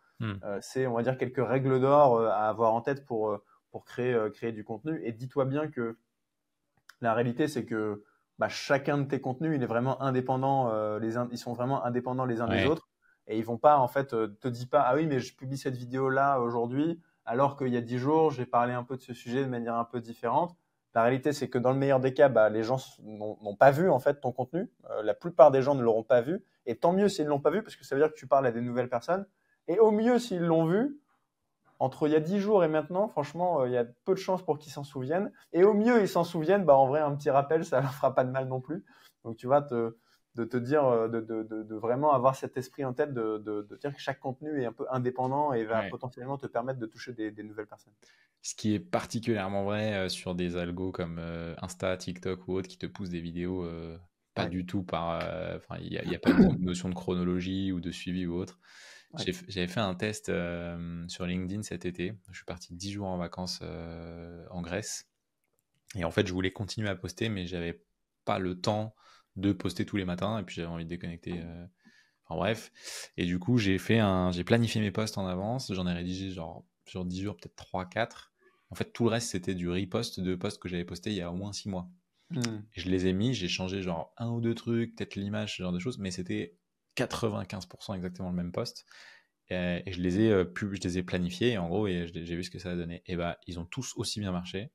Speaker 1: C'est, on va dire, quelques règles d'or à avoir en tête pour créer du contenu. Et dis-toi bien que la réalité, c'est que chacun de tes contenus, il est vraiment indépendant. Ils sont vraiment indépendants les uns des autres. Et ils vont pas, en fait, te disent pas, ah oui, mais je publie cette vidéo-là aujourd'hui, alors qu'il y a 10 jours, j'ai parlé un peu de ce sujet de manière un peu différente. La réalité, c'est que dans le meilleur des cas, les gens n'ont pas vu, en fait, ton contenu. La plupart des gens ne l'auront pas vu. Et tant mieux s'ils ne l'ont pas vu, parce que ça veut dire que tu parles à des nouvelles personnes. Et au mieux, s'ils l'ont vu, entre il y a 10 jours et maintenant, franchement, il y a peu de chances pour qu'ils s'en souviennent. Et au mieux, ils s'en souviennent, en vrai, un petit rappel, ça leur fera pas de mal non plus. Donc, tu vois, de te dire, de vraiment avoir cet esprit en tête de dire que chaque contenu est un peu indépendant et va potentiellement te permettre de toucher des nouvelles personnes.
Speaker 2: Ce qui est particulièrement vrai sur des algos comme Insta, TikTok ou autres qui te poussent des vidéos pas du tout par... il n'y a pas de notion de chronologie ou de suivi ou autre. J'avais fait un test sur LinkedIn cet été. Je suis parti 10 jours en vacances en Grèce. Et en fait, je voulais continuer à poster, mais j'avais pas le temps de poster tous les matins. Et puis, j'avais envie de déconnecter. Enfin, bref. Et du coup, j'ai planifié mes posts en avance. J'en ai rédigé genre sur 10 jours, peut-être 3-4. En fait, tout le reste, c'était du repost de posts que j'avais postés il y a au moins 6 mois. Et je les ai mis, j'ai changé genre un ou deux trucs, peut-être l'image, ce genre de choses, mais c'était 95% exactement le même post. Et je les ai planifiés, et en gros, j'ai vu ce que ça a donné. Et ils ont tous aussi bien marché.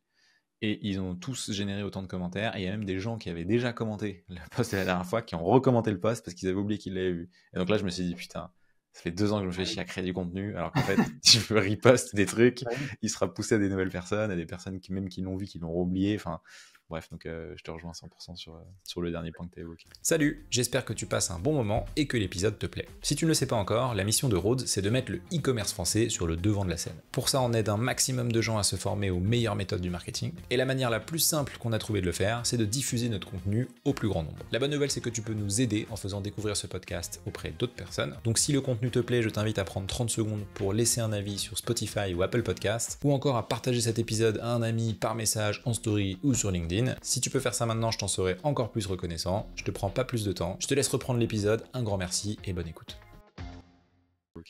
Speaker 2: Et ils ont tous généré autant de commentaires. Et il y a même des gens qui avaient déjà commenté le post de la dernière fois, qui ont recommenté le post parce qu'ils avaient oublié qu'ils l'avaient vu. Et donc là, je me suis dit, putain, ça fait 2 ans que je me fais chier à créer du contenu, alors qu'en fait, si je peux repost des trucs, il sera poussé à des nouvelles personnes, à des personnes qui l'ont vu, qui l'ont oublié. Enfin, bref, donc je te rejoins 100% sur le dernier point que tu as évoqué.
Speaker 3: Salut, j'espère que tu passes un bon moment et que l'épisode te plaît. Si tu ne le sais pas encore, la mission de Rhodes, c'est de mettre le e-commerce français sur le devant de la scène. Pour ça, on aide un maximum de gens à se former aux meilleures méthodes du marketing. Et la manière la plus simple qu'on a trouvé de le faire, c'est de diffuser notre contenu au plus grand nombre. La bonne nouvelle, c'est que tu peux nous aider en faisant découvrir ce podcast auprès d'autres personnes. Donc si le contenu te plaît, je t'invite à prendre 30 secondes pour laisser un avis sur Spotify ou Apple Podcast, ou encore à partager cet épisode à un ami par message, en story ou sur LinkedIn. Si tu peux faire ça maintenant, je t'en serai encore plus reconnaissant. Je te prends pas plus de temps. Je te laisse reprendre l'épisode. Un grand merci et bonne écoute.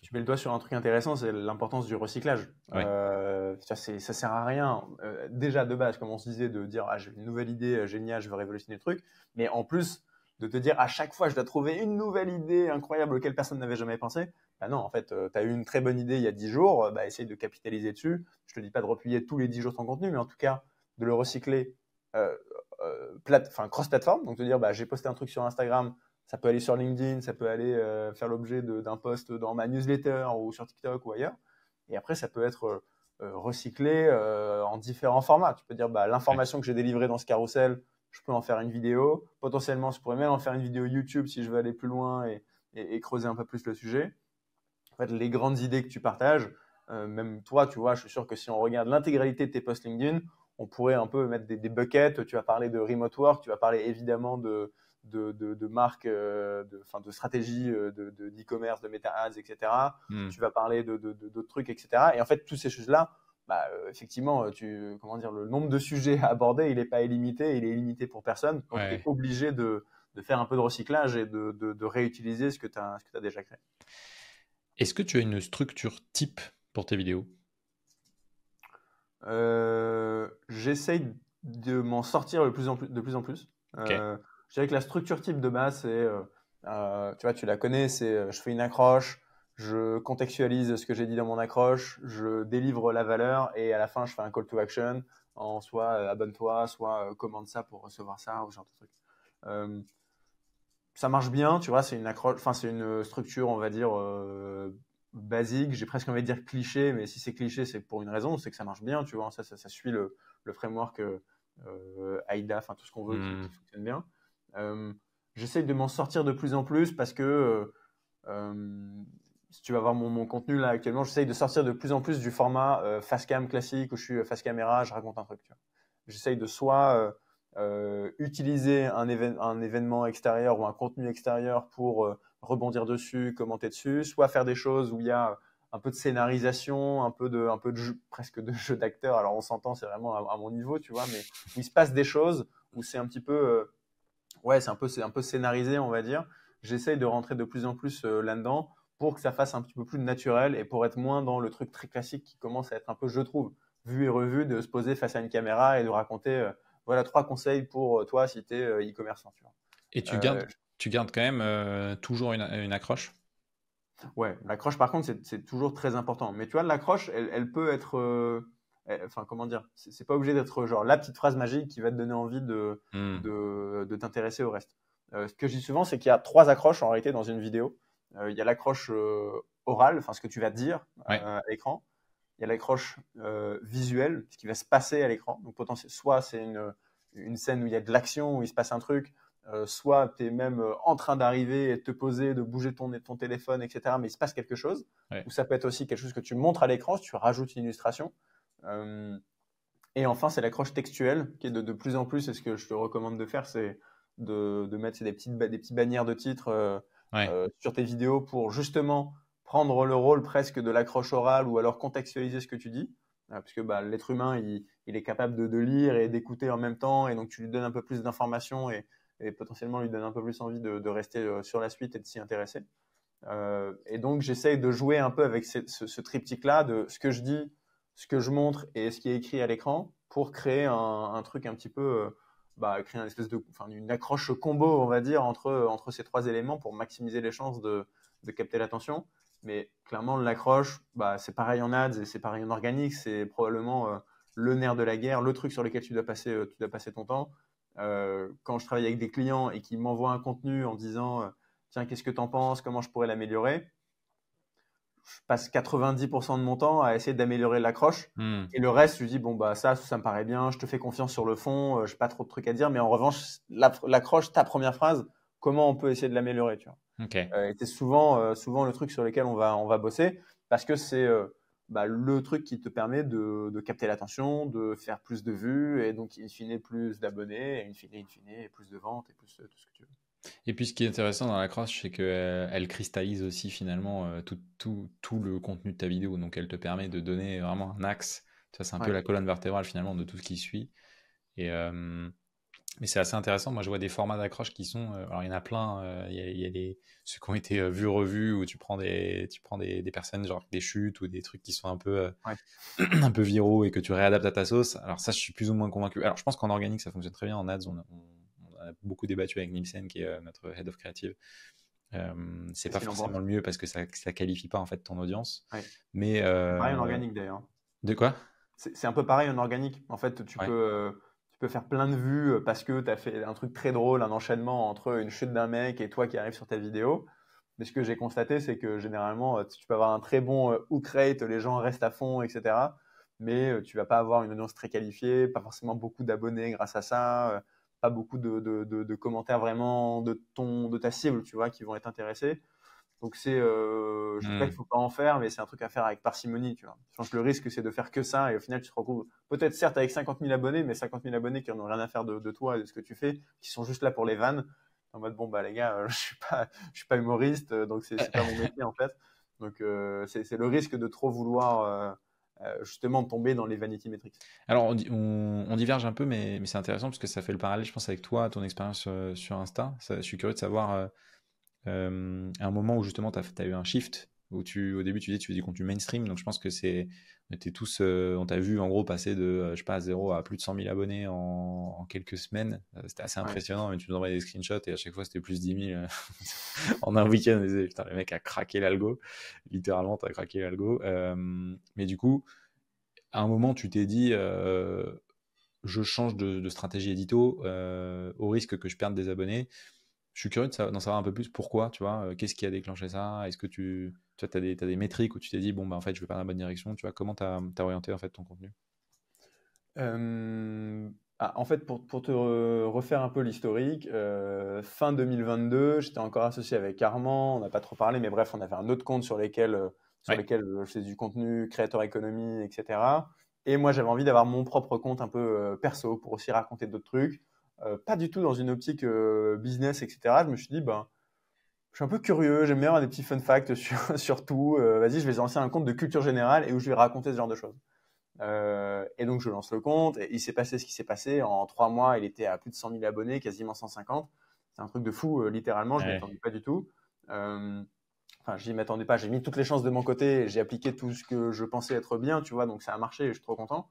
Speaker 1: Tu mets le doigt sur un truc intéressant, c'est l'importance du recyclage. Ça sert à rien, déjà de base, comme on se disait, de dire j'ai une nouvelle idée géniale, je veux révolutionner le truc, mais en plus de te dire à chaque fois je dois trouver une nouvelle idée incroyable auquel personne n'avait jamais pensé. Non, en fait, tu as eu une très bonne idée il y a 10 jours, essaye de capitaliser dessus. Je te dis pas de replier tous les 10 jours ton contenu, mais en tout cas de le recycler cross-platform, donc te dire j'ai posté un truc sur Instagram, ça peut aller sur LinkedIn, ça peut aller faire l'objet d'un post dans ma newsletter ou sur TikTok ou ailleurs, et après ça peut être recycler en différents formats. Tu peux dire, l'information que j'ai délivrée dans ce carrousel, je peux en faire une vidéo. Potentiellement, je pourrais même en faire une vidéo YouTube si je veux aller plus loin et creuser un peu plus le sujet. En fait, les grandes idées que tu partages, même toi, tu vois, je suis sûr que si on regarde l'intégralité de tes posts LinkedIn, on pourrait un peu mettre des buckets. Tu vas parler de remote work, tu vas parler évidemment de marques, de stratégie d'e-commerce, de meta ads, etc. Tu vas parler d'autres trucs, etc. Et en fait, toutes ces choses-là, effectivement, le nombre de sujets à aborder, il n'est pas illimité, il est illimité pour personne. Donc, tu es obligé de faire un peu de recyclage et de réutiliser ce que tu as déjà créé.
Speaker 2: Est-ce que tu as une structure type pour tes vidéos?
Speaker 1: J'essaye de m'en sortir de plus en plus.
Speaker 2: Okay.
Speaker 1: Je dirais que la structure type de base, c'est, tu vois, tu la connais, c'est je fais une accroche, je contextualise ce que j'ai dit dans mon accroche, je délivre la valeur et à la fin, je fais un call to action en soit abonne-toi, soit commande ça pour recevoir ça ou ce genre de truc. Ça marche bien, tu vois, c'est une accroche, enfin c'est une structure, on va dire basique. J'ai presque envie de dire cliché, mais si c'est cliché, c'est pour une raison, c'est que ça marche bien, tu vois. Ça suit le framework AIDA, enfin tout ce qu'on veut qui fonctionne bien. J'essaye de m'en sortir de plus en plus parce que si tu vas voir mon contenu là actuellement, j'essaye de sortir de plus en plus du format face cam classique où je suis face caméra, je raconte un truc. Tu vois. J'essaye de soit utiliser un événement extérieur ou un contenu extérieur pour rebondir dessus, commenter dessus, soit faire des choses où il y a un peu de scénarisation, un peu de jeu, presque de jeu d'acteur. Alors on s'entend, c'est vraiment à mon niveau, tu vois, mais où il se passe des choses, où c'est un petit peu, c'est un peu scénarisé, on va dire. J'essaye de rentrer de plus en plus là-dedans pour que ça fasse un petit peu plus naturel et pour être moins dans le truc très classique qui commence à être un peu, je trouve, vu et revu, de se poser face à une caméra et de raconter voilà 3 conseils pour toi si tu es e-commerçant. Tu vois.
Speaker 2: Et tu gardes quand même toujours une accroche?
Speaker 1: Ouais, l'accroche par contre, c'est toujours très important. Mais tu vois, l'accroche, elle peut être. Enfin, comment dire, c'est pas obligé d'être genre la petite phrase magique qui va te donner envie de t'intéresser au reste. Ce que je dis souvent, c'est qu'il y a 3 accroches en réalité dans une vidéo. Il y a l'accroche orale, enfin ce que tu vas dire à l'écran. Il y a l'accroche visuelle, ce qui va se passer à l'écran. Donc potentiellement, soit c'est une scène où il y a de l'action, où il se passe un truc, soit tu es même en train d'arriver et de te poser, de bouger ton téléphone, etc. Mais il se passe quelque chose. Ou ça peut être aussi quelque chose que tu montres à l'écran, si tu rajoutes une illustration. Et enfin, c'est l'accroche textuelle, qui est de plus en plus, et ce que je te recommande de faire, c'est de mettre des petites bannières de titres sur tes vidéos pour justement prendre le rôle presque de l'accroche orale ou alors contextualiser ce que tu dis. Parce que l'être humain, il est capable de lire et d'écouter en même temps, et donc tu lui donnes un peu plus d'informations et potentiellement lui donne un peu plus envie de rester sur la suite et de s'y intéresser. Et donc, j'essaye de jouer un peu avec ce triptyque-là de ce que je dis, ce que je montre et ce qui est écrit à l'écran pour créer un truc un petit peu, créer une espèce une accroche combo, on va dire, entre ces 3 éléments pour maximiser les chances de capter l'attention. Mais clairement, l'accroche, c'est pareil en ads et c'est pareil en organique. C'est probablement le nerf de la guerre, le truc sur lequel tu dois passer ton temps. Quand je travaille avec des clients et qu'ils m'envoient un contenu en disant tiens, qu'est-ce que tu en penses, comment je pourrais l'améliorer, je passe 90% de mon temps à essayer d'améliorer l'accroche. Et le reste, je dis ça me paraît bien, je te fais confiance sur le fond, je n'ai pas trop de trucs à dire, mais en revanche, l'accroche, ta première phrase, comment on peut essayer de l'améliorer, tu vois. Et c'est souvent le truc sur lequel on va bosser parce que c'est le truc qui te permet de capter l'attention, de faire plus de vues et donc in fine plus d'abonnés, et in fine plus de ventes et plus tout ce que tu veux.
Speaker 2: Et puis ce qui est intéressant dans l'accroche, c'est qu'elle cristallise aussi finalement tout le contenu de ta vidéo. Donc elle te permet de donner vraiment un axe. Ça, c'est un peu la colonne vertébrale finalement de tout ce qui suit. Mais c'est assez intéressant. Moi, je vois des formats d'accroche qui sont. Alors, il y en a plein. Il y a ceux qui ont été vus, revus, où tu prends des personnes, genre des chutes ou des trucs qui sont un peu, un peu viraux et que tu réadaptes à ta sauce. Alors, ça, je suis plus ou moins convaincu. Alors, je pense qu'en organique, ça fonctionne très bien. En ads, on a beaucoup débattu avec Nielsen, qui est notre head of creative. C'est pas forcément le mieux parce que ça qualifie pas en fait ton audience. Mais
Speaker 1: pareil en organique d'ailleurs.
Speaker 2: De quoi?
Speaker 1: C'est un peu pareil en organique. En fait, tu peux faire plein de vues parce que tu as fait un truc très drôle, un enchaînement entre une chute d'un mec et toi qui arrives sur ta vidéo. Mais ce que j'ai constaté, c'est que généralement, tu peux avoir un très bon hook rate, les gens restent à fond, etc. mais tu vas pas avoir une audience très qualifiée, pas forcément beaucoup d'abonnés grâce à ça, pas beaucoup de commentaires vraiment de ta cible, tu vois, qui vont être intéressés. Donc je dis pas qu'il faut pas en faire, mais c'est un truc à faire avec parcimonie, tu vois. Je pense que le risque, c'est de faire que ça, et au final, tu te retrouves peut-être certes avec 50 000 abonnés, mais 50 000 abonnés qui n'ont rien à faire de toi et de ce que tu fais, qui sont juste là pour les vannes, en mode, bon, bah les gars, je suis pas humoriste, donc c'est pas mon métier, en fait. Donc c'est le risque de trop vouloir justement tomber dans les vanity metrics.
Speaker 2: Alors, on diverge un peu, mais c'est intéressant parce que ça fait le parallèle, je pense, avec toi, ton expérience sur Insta. Je suis curieux de savoir, à un moment où justement tu as eu un shift, où au début tu disais tu fais du contenu mainstream, donc je pense que on t'a vu en gros passer de, je sais pas, 0 à plus de 100 000 abonnés en quelques semaines. C'était assez
Speaker 1: Ouais.
Speaker 2: impressionnant, mais tu nous envoyais des screenshots et à chaque fois c'était plus 10 000 en un week-end. On disait, putain, le mec a craqué l'algo, littéralement, t'as craqué l'algo. Mais du coup, à un moment, tu t'es dit, je change de stratégie édito au risque que je perde des abonnés. Je suis curieux d'en savoir un peu plus pourquoi, tu vois, qu'est-ce qui a déclenché ça? Est-ce que tu as des métriques où tu t'es dit, bon, bah, en fait, je vais pas dans la bonne direction, tu vois, comment tu as orienté en fait ton contenu?
Speaker 1: En fait, pour te refaire un peu l'historique, fin 2022, j'étais encore associé avec Armand, on n'a pas trop parlé, mais bref, on avait un autre compte sur lesquels
Speaker 2: Ouais.
Speaker 1: je faisais du contenu, créateur économie, etc. Et moi, j'avais envie d'avoir mon propre compte un peu perso pour aussi raconter d'autres trucs. Pas du tout dans une optique business, etc. Je me suis dit, ben, je suis un peu curieux, j'aime bien avoir des petits fun facts sur tout. Vas-y, je vais lancer un compte de culture générale et où je vais raconter ce genre de choses. Et donc, je lance le compte. Et il s'est passé ce qui s'est passé. En 3 mois, il était à plus de 100 000 abonnés, quasiment 150. C'est un truc de fou, littéralement. Je ne m'y
Speaker 2: Ouais.
Speaker 1: attendais pas du tout. Enfin, je n'y m'attendais pas. J'ai mis toutes les chances de mon côté. Et j'ai appliqué tout ce que je pensais être bien, tu vois. Donc, ça a marché et je suis trop content.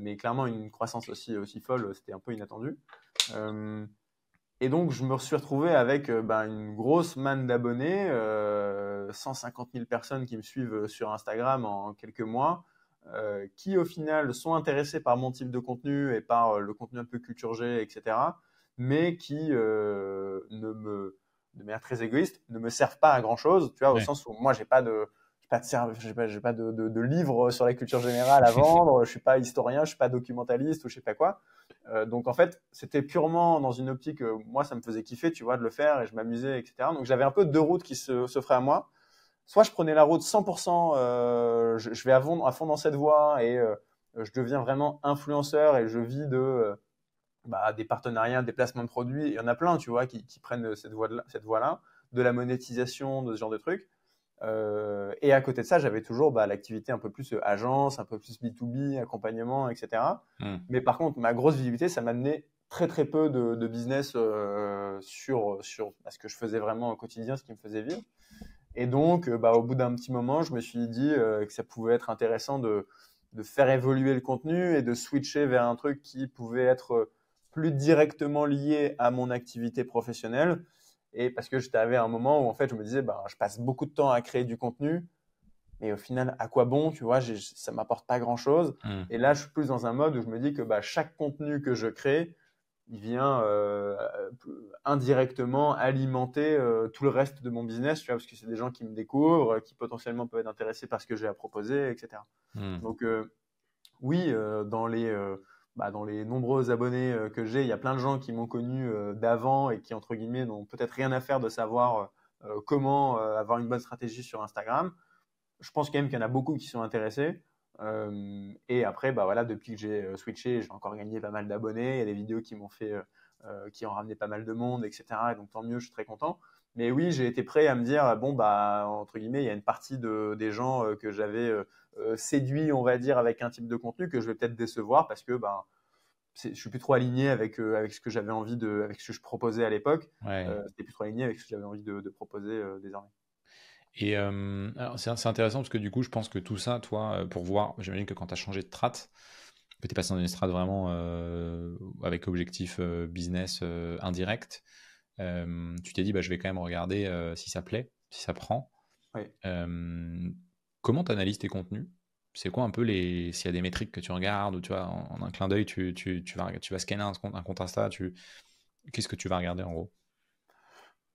Speaker 1: Mais clairement, une croissance aussi folle, c'était un peu inattendu. Et donc, je me suis retrouvé avec une grosse manne d'abonnés, 150 000 personnes qui me suivent sur Instagram en quelques mois, qui au final sont intéressés par mon type de contenu et par le contenu un peu culture G, etc., mais qui, de manière très égoïste, ne me servent pas à grand-chose, tu vois, au
Speaker 2: Ouais.
Speaker 1: sens où moi, j'ai pas de livre sur la culture générale à vendre, je suis pas historien, je suis pas documentaliste ou je sais pas quoi. Donc en fait, c'était purement dans une optique, moi ça me faisait kiffer, tu vois, de le faire et je m'amusais, etc. Donc j'avais un peu deux routes qui s'offraient à moi. Soit je prenais la route 100%, je vais à fond dans cette voie et je deviens vraiment influenceur et je vis des partenariats, des placements de produits. Il y en a plein, tu vois, qui prennent cette voie-là, de la monétisation, de ce genre de trucs. Et à côté de ça, j'avais toujours l'activité un peu plus agence, un peu plus B2B, accompagnement, etc. Mais par contre, ma grosse visibilité, ça m'a amené très très peu de business sur ce que je faisais vraiment au quotidien, ce qui me faisait vivre. Et donc, au bout d'un petit moment, je me suis dit que ça pouvait être intéressant de faire évoluer le contenu et de switcher vers un truc qui pouvait être plus directement lié à mon activité professionnelle. Et parce que j'étais arrivé à un moment où en fait, je me disais, je passe beaucoup de temps à créer du contenu, mais au final, à quoi bon, tu vois, ça m'apporte pas grand-chose. Et là, je suis plus dans un mode où je me dis que chaque contenu que je crée, il vient indirectement alimenter tout le reste de mon business, tu vois, parce que c'est des gens qui me découvrent, qui potentiellement peuvent être intéressés par ce que j'ai à proposer, etc. Donc oui, dans les nombreux abonnés que j'ai, il y a plein de gens qui m'ont connu d'avant et qui, entre guillemets, n'ont peut-être rien à faire de savoir comment avoir une bonne stratégie sur Instagram. Je pense quand même qu'il y en a beaucoup qui sont intéressés. Et après, voilà, depuis que j'ai switché, j'ai encore gagné pas mal d'abonnés. Il y a des vidéos qui ont ramené pas mal de monde, etc. Et donc tant mieux, je suis très content. Mais oui, j'ai été prêt à me dire, bon, entre guillemets, il y a une partie des gens que j'avais séduits, on va dire, avec un type de contenu que je vais peut-être décevoir parce que je suis plus trop aligné avec ce que j'avais envie avec ce que je proposais à l'époque.
Speaker 2: Ouais.
Speaker 1: C'était plus trop aligné avec ce que j'avais envie de proposer désormais.
Speaker 2: Et alors c'est intéressant parce que du coup, je pense que tout ça, toi, pour voir, j'imagine que quand tu as changé de strat, que tu es passé dans une strat vraiment avec objectif business indirect, tu t'es dit, je vais quand même regarder si ça plaît, si ça prend.
Speaker 1: Oui.
Speaker 2: Comment tu analyses tes contenus? C'est quoi un peu s'il y a des métriques que tu regardes ou tu vois, en un clin d'œil, tu vas scanner un compte Insta, qu'est-ce que tu vas regarder en gros?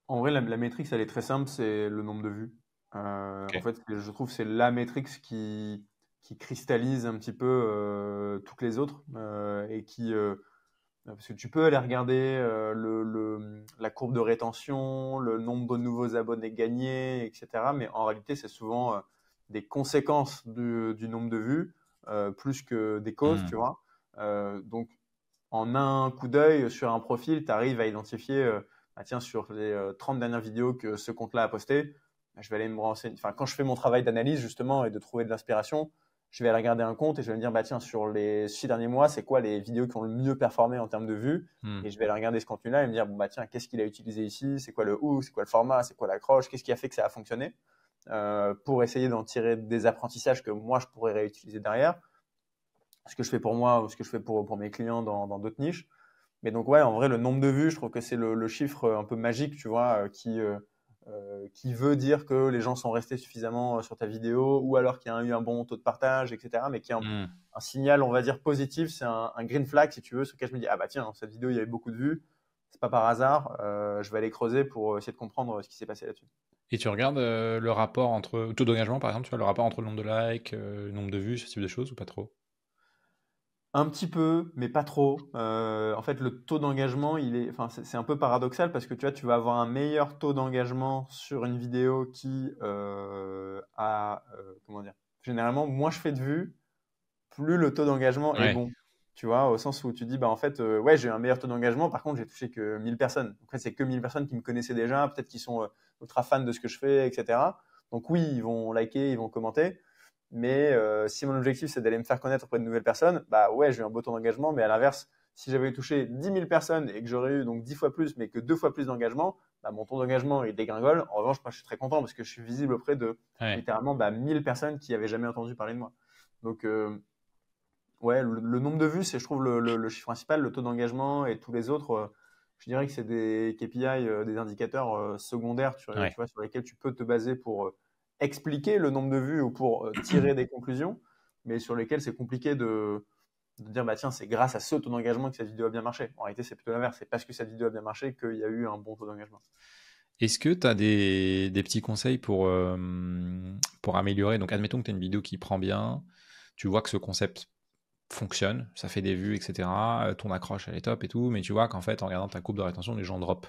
Speaker 1: En vrai, la métrique, elle est très simple, c'est le nombre de vues.
Speaker 2: Ok.
Speaker 1: En fait, je trouve que c'est la métrique qui qui cristallise un petit peu toutes les autres et qui parce que tu peux aller regarder la courbe de rétention, le nombre de nouveaux abonnés gagnés, etc. Mais en réalité, c'est souvent des conséquences du nombre de vues plus que des causes, tu vois. Donc, en un coup d'œil sur un profil, tu arrives à identifier, tiens, sur les 30 dernières vidéos que ce compte-là a postées, je vais aller me renseigner. Enfin, quand je fais mon travail d'analyse, justement, et de trouver de l'inspiration, je vais aller regarder un compte et je vais me dire, tiens, sur les 6 derniers mois, c'est quoi les vidéos qui ont le mieux performé en termes de vues? Et je vais aller regarder ce contenu-là et me dire, tiens, qu'est-ce qu'il a utilisé ici? C'est quoi le hook? C'est quoi le format? C'est quoi l'accroche? Qu'est-ce qui a fait que ça a fonctionné? Pour essayer d'en tirer des apprentissages que moi, je pourrais réutiliser derrière. Ce que je fais pour moi ou ce que je fais pour mes clients dans d'autres niches. Mais donc, ouais, en vrai, le nombre de vues, je trouve que c'est le chiffre un peu magique, tu vois, qui veut dire que les gens sont restés suffisamment sur ta vidéo ou alors qu'il y a eu un bon taux de partage, etc. Mais qui est un signal, on va dire, positif. C'est un green flag, si tu veux, sur lequel je me dis, ah bah tiens, cette vidéo, il y avait beaucoup de vues. C'est pas par hasard. Je vais aller creuser pour essayer de comprendre ce qui s'est passé là-dessus.
Speaker 2: Et tu regardes le rapport entre taux d'engagement, par exemple, tu vois, le rapport entre le nombre de likes, le nombre de vues, ce type de choses, ou pas trop?
Speaker 1: Un petit peu, mais pas trop. En fait, le taux d'engagement, c'est un peu paradoxal parce que tu vois, tu vas avoir un meilleur taux d'engagement sur une vidéo qui comment dire, généralement, moins je fais de vues, plus le taux d'engagement est
Speaker 2: Ouais.
Speaker 1: bon. Tu vois, au sens où tu dis, en fait, ouais, j'ai un meilleur taux d'engagement, par contre, j'ai touché que 1000 personnes. En fait, c'est que 1000 personnes qui me connaissaient déjà, peut-être qui sont ultra fans de ce que je fais, etc. Donc oui, ils vont liker, ils vont commenter. Mais si mon objectif, c'est d'aller me faire connaître auprès de nouvelles personnes, bah ouais, j'ai eu un beau taux d'engagement. Mais à l'inverse, si j'avais touché 10 000 personnes et que j'aurais eu donc 10 fois plus, mais que 2 fois plus d'engagement, bah, mon taux d'engagement, il dégringole. En revanche, moi, je suis très content parce que je suis visible auprès de littéralement 1000 personnes qui n'avaient jamais entendu parler de moi. Donc, ouais, le nombre de vues, c'est, je trouve, le chiffre principal. Le taux d'engagement et tous les autres, je dirais que c'est des KPI, des indicateurs secondaires, tu vois, sur lesquels tu peux te baser pour expliquer le nombre de vues ou pour tirer des conclusions, mais sur lesquels c'est compliqué de dire, tiens, c'est grâce à ce taux d'engagement que cette vidéo a bien marché. En réalité, c'est plutôt l'inverse. C'est parce que cette vidéo a bien marché qu'il y a eu un bon taux d'engagement.
Speaker 2: Est-ce que tu as des petits conseils pour améliorer? Donc, admettons que tu as une vidéo qui prend bien, tu vois que ce concept fonctionne, ça fait des vues, etc. Ton accroche, elle est top et tout, mais tu vois qu'en fait, en regardant ta courbe de rétention, les gens drop.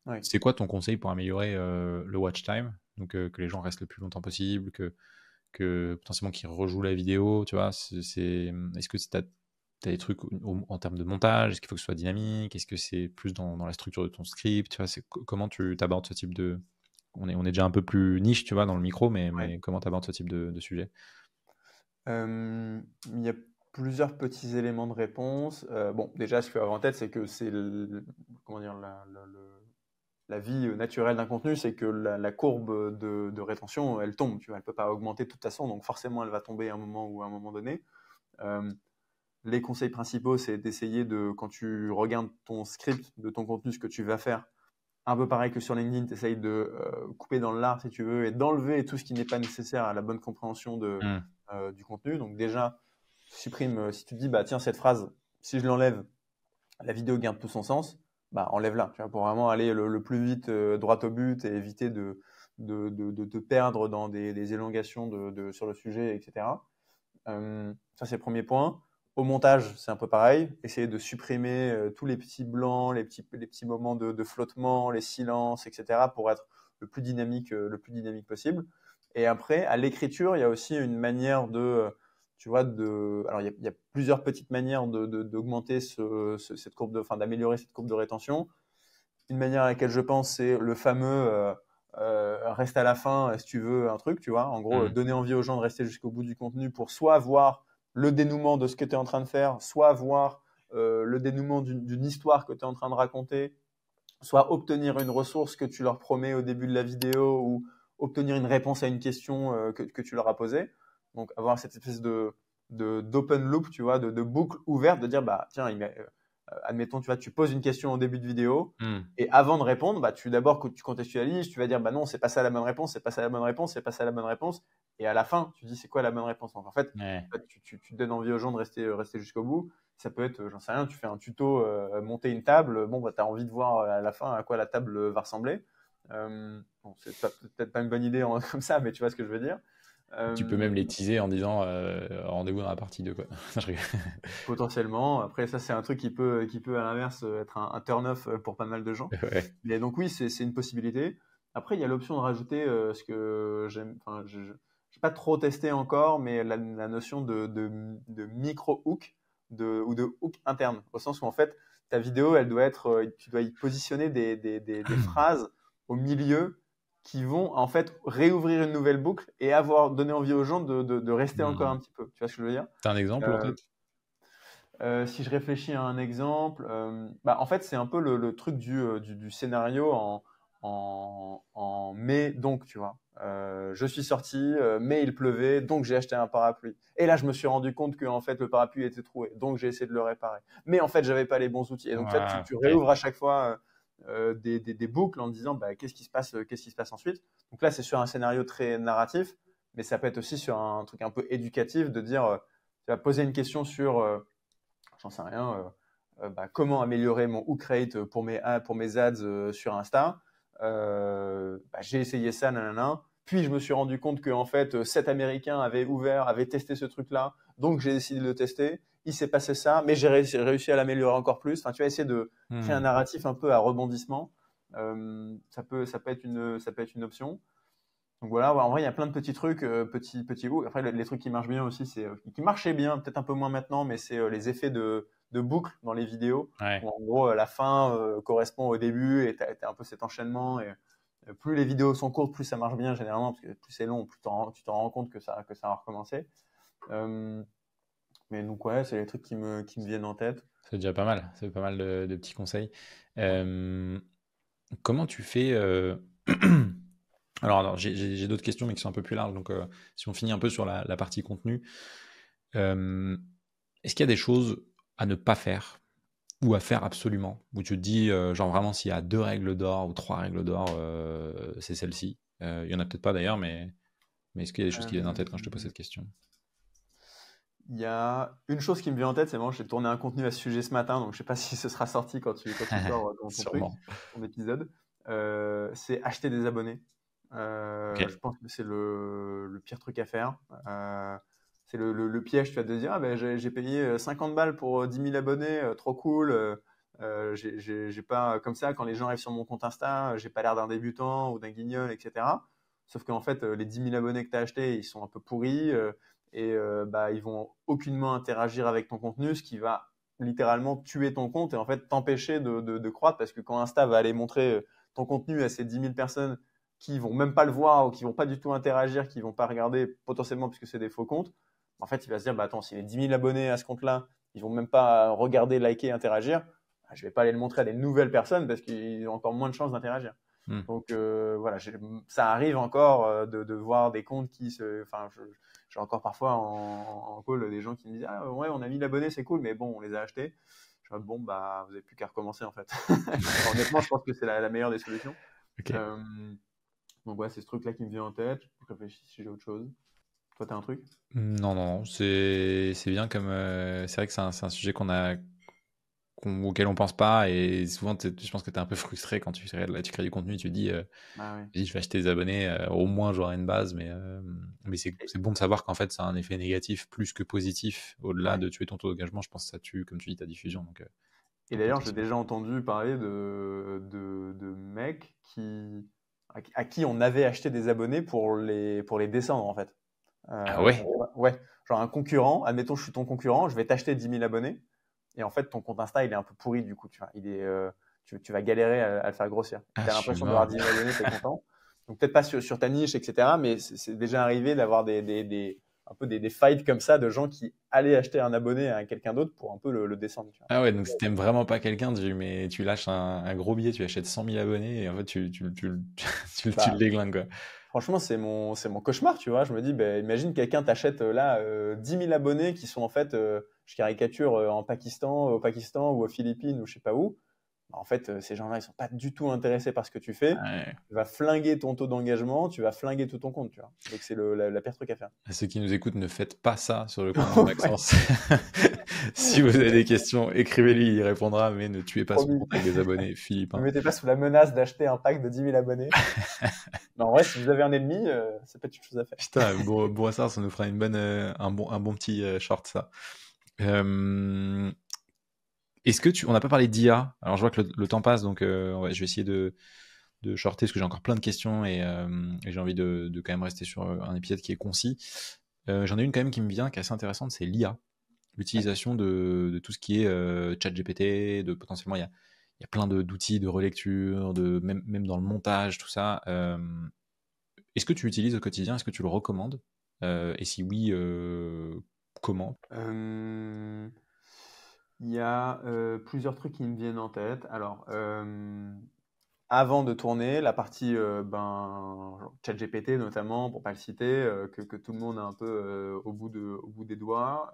Speaker 1: Oui.
Speaker 2: C'est quoi ton conseil pour améliorer le watch time? Donc, que les gens restent le plus longtemps possible, que potentiellement qu'ils rejouent la vidéo, tu vois? Est-ce que tu as des trucs en termes de montage? Est-ce qu'il faut que ce soit dynamique? Est-ce que c'est plus dans la structure de ton script? Tu vois, comment tu abordes ce type de... On est déjà un peu plus niche, tu vois, dans le micro, mais comment tu abordes ce type de sujet?
Speaker 1: Il y a plusieurs petits éléments de réponse. Bon, déjà, ce qu'il faut avoir en tête, c'est que c'est comment dire, la vie naturelle d'un contenu, c'est que la courbe de rétention, elle tombe, tu vois, elle peut pas augmenter de toute façon, donc forcément, elle va tomber à un moment ou à un moment donné. Les conseils principaux, c'est d'essayer de, quand tu regardes ton script de ton contenu, ce que tu vas faire, un peu pareil que sur LinkedIn, tu essayes de couper dans le lard, si tu veux, et d'enlever tout ce qui n'est pas nécessaire à la bonne compréhension du contenu. Donc déjà, supprime, si tu te dis, tiens, cette phrase, si je l'enlève, la vidéo garde tout son sens, enlève-la, tu vois, pour vraiment aller le plus vite droit au but et éviter de te perdre dans des élongations sur le sujet, etc. Ça, c'est le premier point. Au montage, c'est un peu pareil. Essayer de supprimer tous les petits blancs, les petits moments de flottement, les silences, etc. pour être le plus dynamique possible. Et après, à l'écriture, il y a aussi une manière tu vois, alors il y a plusieurs petites manières d'augmenter cette courbe d'améliorer cette courbe de rétention. Une manière à laquelle je pense, c'est le fameux reste à la fin si tu veux un truc, tu vois. En gros, donner envie aux gens de rester jusqu'au bout du contenu pour soit voir le dénouement de ce que tu es en train de faire, soit voir le dénouement d'une histoire que tu es en train de raconter, soit obtenir une ressource que tu leur promets au début de la vidéo ou obtenir une réponse à une question que tu leur as posée. Donc, avoir cette espèce d'open loop, tu vois, de boucle ouverte, de dire, tiens, admettons, tu vois, tu poses une question au début de vidéo et avant de répondre, tu contextualises, tu vas dire, non, c'est pas ça la bonne réponse, c'est pas ça la bonne réponse, c'est pas ça la bonne réponse. Et à la fin, tu dis, c'est quoi la bonne réponse? Donc, en fait, tu donnes envie aux gens de rester jusqu'au bout. Ça peut être, j'en sais rien, tu fais un tuto, monter une table. Bon, tu as envie de voir à la fin à quoi la table va ressembler. Bon, c'est peut-être pas une bonne idée comme ça, mais tu vois ce que je veux dire.
Speaker 2: Tu peux même les teaser en disant rendez-vous dans la partie 2, quoi. Je rigole.
Speaker 1: Potentiellement. Après, ça, c'est un truc qui peut à l'inverse être un turn-off pour pas mal de gens.
Speaker 2: Ouais.
Speaker 1: Mais donc oui, c'est une possibilité. Après, il y a l'option de rajouter ce que j'aime. Enfin, je n'ai pas trop testé encore, mais la notion de micro-hook ou de hook interne. Au sens où, en fait, ta vidéo, elle doit être, tu dois y positionner des phrases au milieu qui vont en fait réouvrir une nouvelle boucle et donner envie aux gens de rester encore un petit peu. Tu vois ce que je veux dire?
Speaker 2: T'as un exemple en tête?
Speaker 1: Si je réfléchis à un exemple, en fait, c'est un peu le truc du scénario en mai, donc, tu vois. Je suis sorti, mais il pleuvait, donc j'ai acheté un parapluie. Et là, je me suis rendu compte que en fait, le parapluie était troué, donc j'ai essayé de le réparer. Mais en fait, j'avais pas les bons outils. Et donc, ça, tu
Speaker 2: Ok.
Speaker 1: réouvres à chaque fois des boucles en disant qu'est-ce qui se passe ensuite. Donc là, c'est sur un scénario très narratif, mais ça peut être aussi sur un truc un peu éducatif de dire, tu vas poser une question sur j'en sais rien, comment améliorer mon hook rate pour mes ads sur Insta. J'ai essayé ça, nanana. Puis je me suis rendu compte que en fait, 7 Américains avaient testé ce truc-là, donc j'ai décidé de le tester. Il s'est passé ça, mais j'ai réussi à l'améliorer encore plus. Enfin, tu vas essayer de créer un narratif un peu à rebondissement. Ça peut être une option. Donc voilà, ouais, en vrai, il y a plein de petits trucs, petits bouts. Après, les trucs qui marchent bien aussi, qui marchaient bien, peut-être un peu moins maintenant, mais c'est les effets de boucle dans les vidéos.
Speaker 2: Ouais.
Speaker 1: Où en gros, la fin correspond au début et tu as un peu cet enchaînement. Et plus les vidéos sont courtes, plus ça marche bien généralement, parce que plus c'est long, plus tu t'en rends compte que ça va recommencer. Mais donc, ouais, c'est les trucs qui me viennent en tête.
Speaker 2: C'est déjà pas mal. C'est pas mal de petits conseils. Comment tu fais Alors, j'ai d'autres questions, mais qui sont un peu plus larges. Donc, si on finit un peu sur la partie contenu, est-ce qu'il y a des choses à ne pas faire ou à faire absolument, où tu te dis, genre vraiment, s'il y a 2 règles d'or ou 3 règles d'or, c'est celle-ci. Il y en a peut-être pas d'ailleurs, mais est-ce qu'il y a des choses qui viennent en tête quand je te pose cette question?
Speaker 1: Il y a une chose qui me vient en tête, c'est moi, j'ai tourné un contenu à ce sujet ce matin, donc je sais pas si ce sera sorti quand tu sors ton truc,
Speaker 2: Sûrement.
Speaker 1: ton épisode. C'est acheter des abonnés.
Speaker 2: Ok.
Speaker 1: Je pense que c'est le pire truc à faire. C'est le piège, tu vas te dire, j'ai payé 50 balles pour 10 000 abonnés, trop cool. J'ai pas, comme ça, quand les gens arrivent sur mon compte Insta, j'ai pas l'air d'un débutant ou d'un guignol, etc. Sauf qu'en fait, les 10 000 abonnés que tu as achetés, ils sont un peu pourris et ils vont aucunement interagir avec ton contenu, ce qui va littéralement tuer ton compte et en fait t'empêcher de croître parce que quand Insta va aller montrer ton contenu à ces 10 000 personnes qui vont même pas le voir ou qui vont pas du tout interagir, qui vont pas regarder potentiellement puisque c'est des faux comptes, en fait il va se dire attends, si les 10 000 abonnés à ce compte-là, ils vont même pas regarder, liker, interagir, je vais pas aller le montrer à des nouvelles personnes parce qu'ils ont encore moins de chances d'interagir. Donc voilà, ça arrive encore de voir des comptes qui se. Enfin, j'ai encore parfois en call des gens qui me disent ah ouais, on a 1000 abonnés, c'est cool, mais bon, on les a achetés. Je dis bon, vous n'avez plus qu'à recommencer en fait. Honnêtement, je pense que c'est la meilleure des solutions.
Speaker 2: Ok.
Speaker 1: Donc ouais, c'est ce truc-là qui me vient en tête. Je réfléchis si j'ai autre chose. Toi, t'as un truc?
Speaker 2: Non, c'est bien comme. C'est vrai que c'est un sujet auquel on pense pas, et souvent je pense que tu es un peu frustré quand tu crées du contenu, tu te dis
Speaker 1: Ah oui.
Speaker 2: vas-y, je vais acheter des abonnés, au moins j'aurai une base, mais c'est bon de savoir qu'en fait ça a un effet négatif plus que positif, au-delà
Speaker 1: Ouais.
Speaker 2: de tuer ton taux d'engagement. Je pense que ça tue, comme tu dis, ta diffusion. Donc,
Speaker 1: Et d'ailleurs, j'ai déjà entendu parler de mecs à qui on avait acheté des abonnés pour les descendre en fait.
Speaker 2: Ah ouais?
Speaker 1: Ouais, genre un concurrent, admettons je suis ton concurrent, je vais t'acheter 10 000 abonnés, et en fait ton compte Insta il est un peu pourri du coup, tu vois, tu vas galérer à le faire grossir. Tu
Speaker 2: Ah,
Speaker 1: as
Speaker 2: je suis
Speaker 1: l'impression d'avoir
Speaker 2: mort.
Speaker 1: 10 000 abonnés, tu es content. Donc peut-être pas sur ta niche, etc. Mais c'est déjà arrivé d'avoir un peu des fights comme ça de gens qui allaient acheter un abonné à quelqu'un d'autre pour un peu le descendre. Tu vois.
Speaker 2: Ah ouais, donc si t'aimes vraiment pas quelqu'un, tu lâches un gros billet, tu achètes 100 000 abonnés, et en fait tu le
Speaker 1: Bah,
Speaker 2: déglingues, quoi.
Speaker 1: franchement, c'est mon cauchemar, tu vois. Je me dis, imagine quelqu'un t'achète 10 000 abonnés qui sont en fait, je caricature, au Pakistan ou aux Philippines ou je sais pas où. En fait, ces gens-là, ils sont pas du tout intéressés par ce que tu fais.
Speaker 2: Ouais.
Speaker 1: Tu vas flinguer ton taux d'engagement, tu vas flinguer tout ton compte, tu vois. Donc, c'est la pire truc à faire.
Speaker 2: À ceux qui nous écoutent, ne faites pas ça sur le compte de
Speaker 1: Ouais,
Speaker 2: Maxence. Si vous avez des questions, écrivez-lui, il répondra, mais ne tuez pas son
Speaker 1: promis.
Speaker 2: compte avec des abonnés, Philippe.
Speaker 1: Ne
Speaker 2: Hein.
Speaker 1: mettez pas sous la menace d'acheter un pack de 10 000 abonnés. Mais en vrai, si vous avez un ennemi, c'est peut-être une chose à faire.
Speaker 2: Putain, bon ça nous fera un bon petit short, ça. Est-ce que on n'a pas parlé d'IA? Alors je vois que le temps passe, donc je vais essayer de shorter parce que j'ai encore plein de questions et j'ai envie de quand même rester sur un épisode qui est concis. J'en ai une quand même qui me vient, qui est assez intéressante, c'est l'IA. L'utilisation de tout ce qui est ChatGPT, de potentiellement il y a plein d'outils de relecture, même dans le montage, tout ça. Est-ce que tu l'utilises au quotidien? Est-ce que tu le recommandes? Et si oui, comment?
Speaker 1: Il y a plusieurs trucs qui me viennent en tête. Alors, avant de tourner, la partie genre ChatGPT notamment, pour pas le citer, que tout le monde a un peu au bout des doigts.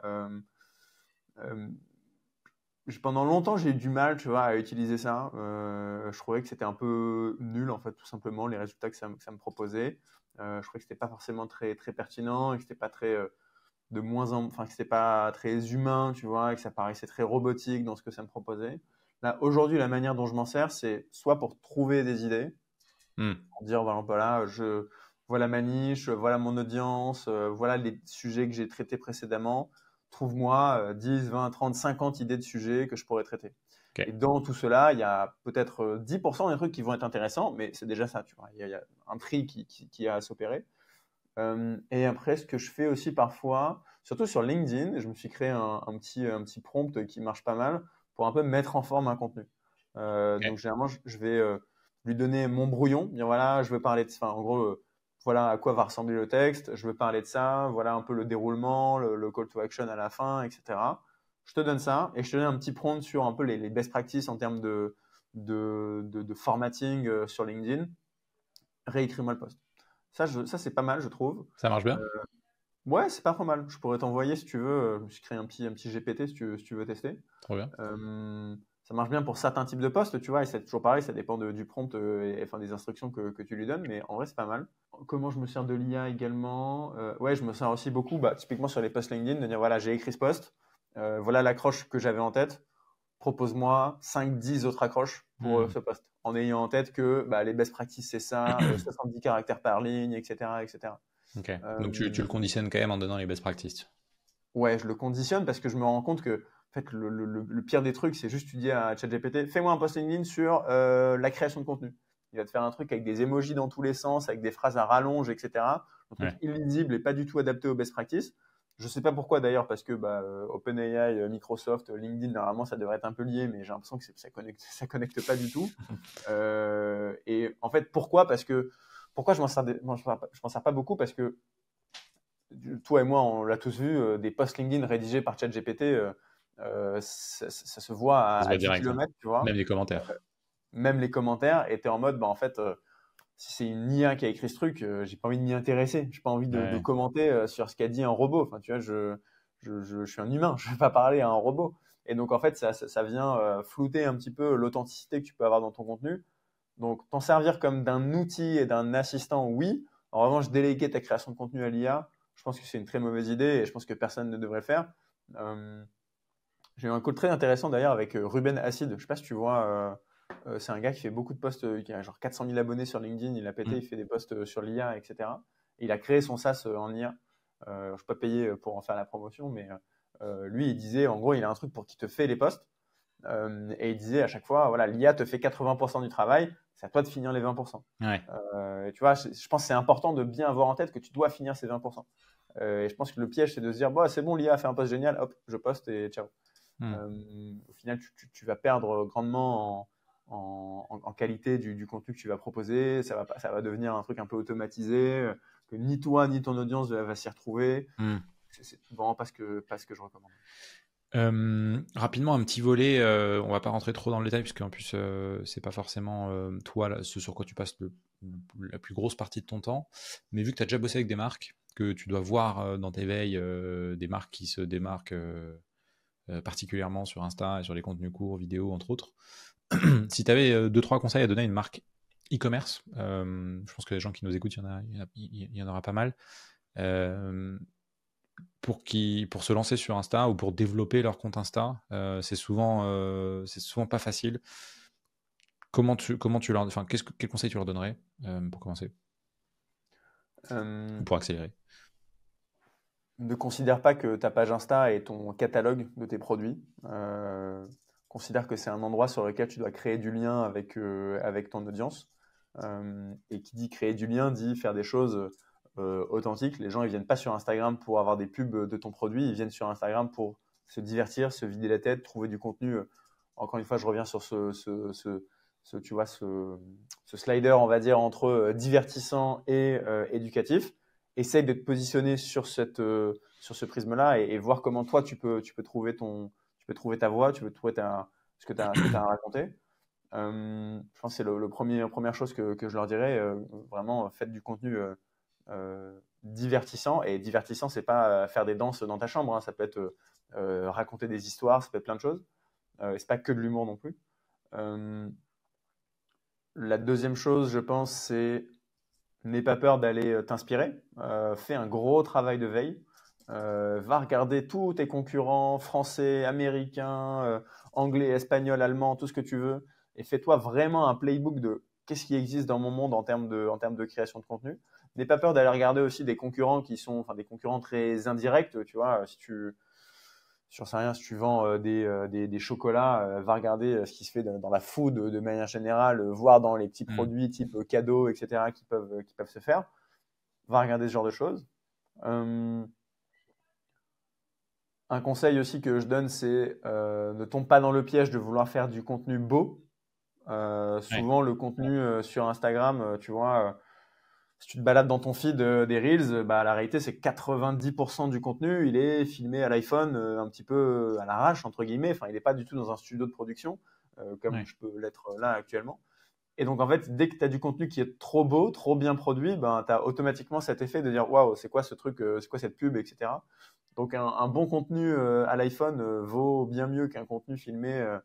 Speaker 1: Pendant longtemps, j'ai eu du mal, tu vois, à utiliser ça. Je trouvais que c'était un peu nul, en fait, tout simplement, les résultats que ça me proposait. Je trouvais que c'était pas forcément très, très pertinent et que c'était pas très enfin, que c'était pas très humain, tu vois, et que ça paraissait très robotique dans ce que ça me proposait. Là, aujourd'hui, la manière dont je m'en sers, c'est soit pour trouver des idées, pour dire, voilà, voilà ma niche, voilà mon audience, voilà les sujets que j'ai traités précédemment. Trouve-moi 10, 20, 30, 50 idées de sujets que je pourrais traiter.
Speaker 2: Okay.
Speaker 1: Et dans tout cela, il y a peut-être 10% des trucs qui vont être intéressants, mais c'est déjà ça, tu vois. Il y a un tri qui a à s'opérer. Et après, ce que je fais aussi parfois, surtout sur LinkedIn, je me suis créé un petit prompt qui marche pas mal pour un peu mettre en forme un contenu.
Speaker 2: Okay.
Speaker 1: Donc, généralement, je vais lui donner mon brouillon, dire voilà, je veux parler de, enfin, en gros, voilà à quoi va ressembler le texte, je veux parler de ça, voilà un peu le déroulement, le call to action à la fin, etc. Je te donne ça et je te donne un petit prompt sur un peu les best practices en termes de formatting sur LinkedIn. Réécris-moi le post. Ça, c'est pas mal, je trouve.
Speaker 2: Ça marche bien?
Speaker 1: Ouais, c'est pas trop mal. Je pourrais t'envoyer si tu veux. Je me suis créé un petit GPT si tu veux tester.
Speaker 2: Trop bien.
Speaker 1: Ça marche bien pour certains types de postes, tu vois, et c'est toujours pareil, ça dépend du prompt et enfin, des instructions que tu lui donnes, mais en vrai, c'est pas mal. Comment je me sers de l'IA également? Ouais, je me sers aussi beaucoup, typiquement sur les posts LinkedIn, de dire voilà, j'ai écrit ce post, voilà l'accroche que j'avais en tête, propose-moi 5-10 autres accroches pour ce post, en ayant en tête que les best practices, c'est ça, 70 caractères par ligne, etc. etc.
Speaker 2: Ok. Donc tu le conditionnes quand même en donnant les best practices.
Speaker 1: Ouais, je le conditionne parce que je me rends compte que en fait, le pire des trucs, c'est juste tu dis à ChatGPT, fais-moi un post LinkedIn sur la création de contenu. Il va te faire un truc avec des emojis dans tous les sens, avec des phrases à rallonge, etc. Un truc illisible et pas du tout adapté aux best practices. Je ne sais pas pourquoi d'ailleurs, parce que OpenAI, Microsoft, LinkedIn, normalement, ça devrait être un peu lié, mais j'ai l'impression que ça connecte pas du tout. Et en fait, pourquoi je m'en sers pas beaucoup? Parce que toi et moi, on l'a tous vu, des posts LinkedIn rédigés par ChatGPT, ça se voit à 10
Speaker 2: direct,
Speaker 1: km, tu vois.
Speaker 2: Même les commentaires.
Speaker 1: Même les commentaires, et tu es en mode, en fait, si c'est une IA qui a écrit ce truc, j'ai pas envie de m'y intéresser. J'ai pas envie de commenter sur ce qu'a dit un robot. Enfin, tu vois, je suis un humain, je vais pas parler à un robot. Et donc, en fait, ça vient flouter un petit peu l'authenticité que tu peux avoir dans ton contenu. Donc, t'en servir comme d'un outil et d'un assistant, oui. En revanche, déléguer ta création de contenu à l'IA, je pense que c'est une très mauvaise idée et je pense que personne ne devrait le faire. J'ai eu un call très intéressant d'ailleurs avec Ruben Acid. Je ne sais pas si tu vois, c'est un gars qui fait beaucoup de posts, qui a genre 400 000 abonnés sur LinkedIn. Il a pété, il fait des posts sur l'IA, etc. Et il a créé son SaaS en IA. Je ne suis pas payé pour en faire la promotion, mais lui, il disait, en gros, il a un truc pour qui te fait les posts. Et il disait à chaque fois, voilà, l'IA te fait 80% du travail, c'est à toi de finir les 20%.
Speaker 2: Ouais.
Speaker 1: Tu vois, je pense que c'est important de bien avoir en tête que tu dois finir ces 20%. Et je pense que le piège, c'est de se dire, c'est bon, l'IA a fait un post génial, hop, je poste et ciao. Au final, tu vas perdre grandement en qualité du contenu que tu vas proposer. Ça va devenir un truc un peu automatisé, que ni toi ni ton audience va s'y retrouver. C'est vraiment pas ce que je recommande.
Speaker 2: Rapidement, un petit volet, on va pas rentrer trop dans le détail puisque en plus c'est pas forcément toi là, ce sur quoi tu passes la plus grosse partie de ton temps, mais vu que tu as déjà bossé avec des marques, que tu dois voir dans tes veilles des marques qui se démarquent particulièrement sur Insta et sur les contenus courts, vidéo entre autres,
Speaker 3: si tu avais 2-3 conseils à donner à une marque e-commerce, je pense que les gens qui nous écoutent, il y en aura pas mal, pour se lancer sur Insta ou pour développer leur compte Insta, c'est souvent pas facile. Comment tu leur, enfin, quel conseil tu leur donnerais pour commencer ou pour accélérer?
Speaker 1: Ne considère pas que ta page Insta est ton catalogue de tes produits. Considère que c'est un endroit sur lequel tu dois créer du lien avec ton audience. Et qui dit créer du lien dit faire des choses authentiques. Les gens, ils viennent pas sur Instagram pour avoir des pubs de ton produit, ils viennent sur Instagram pour se divertir, se vider la tête, trouver du contenu. Encore une fois, je reviens sur tu vois, ce slider, on va dire, entre divertissant et éducatif. Essaye de te positionner sur ce prisme-là et voir comment toi tu peux trouver ta voie, tu peux trouver ce que tu as à raconter. Je pense que c'est la première chose que je leur dirais. Vraiment, faites du contenu divertissant. Et divertissant, c'est pas faire des danses dans ta chambre, hein. Ça peut être raconter des histoires, ça peut être plein de choses. C'est pas que de l'humour non plus. La deuxième chose, je pense, c'est n'aie pas peur d'aller t'inspirer. Fais un gros travail de veille. Va regarder tous tes concurrents français, américains, anglais, espagnol, allemand, tout ce que tu veux. Et fais-toi vraiment un playbook de qu'est-ce qui existe dans mon monde en termes de création de contenu. N'aie pas peur d'aller regarder aussi des concurrents qui sont des concurrents très indirects. Tu vois, si tu vends des chocolats, va regarder ce qui se fait dans la food de manière générale, voir dans les petits produits type cadeaux, etc. qui peuvent se faire. Va regarder ce genre de choses. Un conseil aussi que je donne, c'est ne tombe pas dans le piège de vouloir faire du contenu beau. Souvent, le contenu sur Instagram, tu vois, si tu te balades dans ton feed des Reels, la réalité, c'est que 90% du contenu, il est filmé à l'iPhone un petit peu à l'arrache, entre guillemets. Enfin, il n'est pas du tout dans un studio de production, comme je peux l'être là actuellement. Et donc, en fait, dès que tu as du contenu qui est trop beau, trop bien produit, tu as automatiquement cet effet de dire « Waouh, c'est quoi ce truc, c'est quoi cette pub, etc. » Donc, un bon contenu à l'iPhone vaut bien mieux qu'un contenu filmé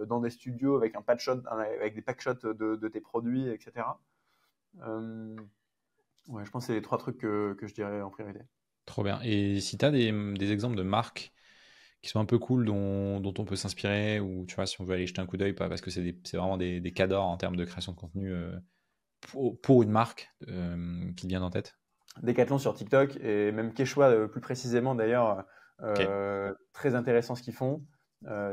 Speaker 1: dans des studios avec avec des packshots de tes produits, etc. Ouais, je pense que c'est les 3 trucs que je dirais en priorité.
Speaker 3: Trop bien. Et si tu as des exemples de marques qui sont un peu cool, dont on peut s'inspirer, ou tu vois, si on veut aller jeter un coup d'œil, pas parce que c'est vraiment des cas d'or en termes de création de contenu pour une marque qui te vient en tête.
Speaker 1: Decathlon sur TikTok et même Quechua plus précisément d'ailleurs.
Speaker 3: Okay.
Speaker 1: Très intéressant ce qu'ils font.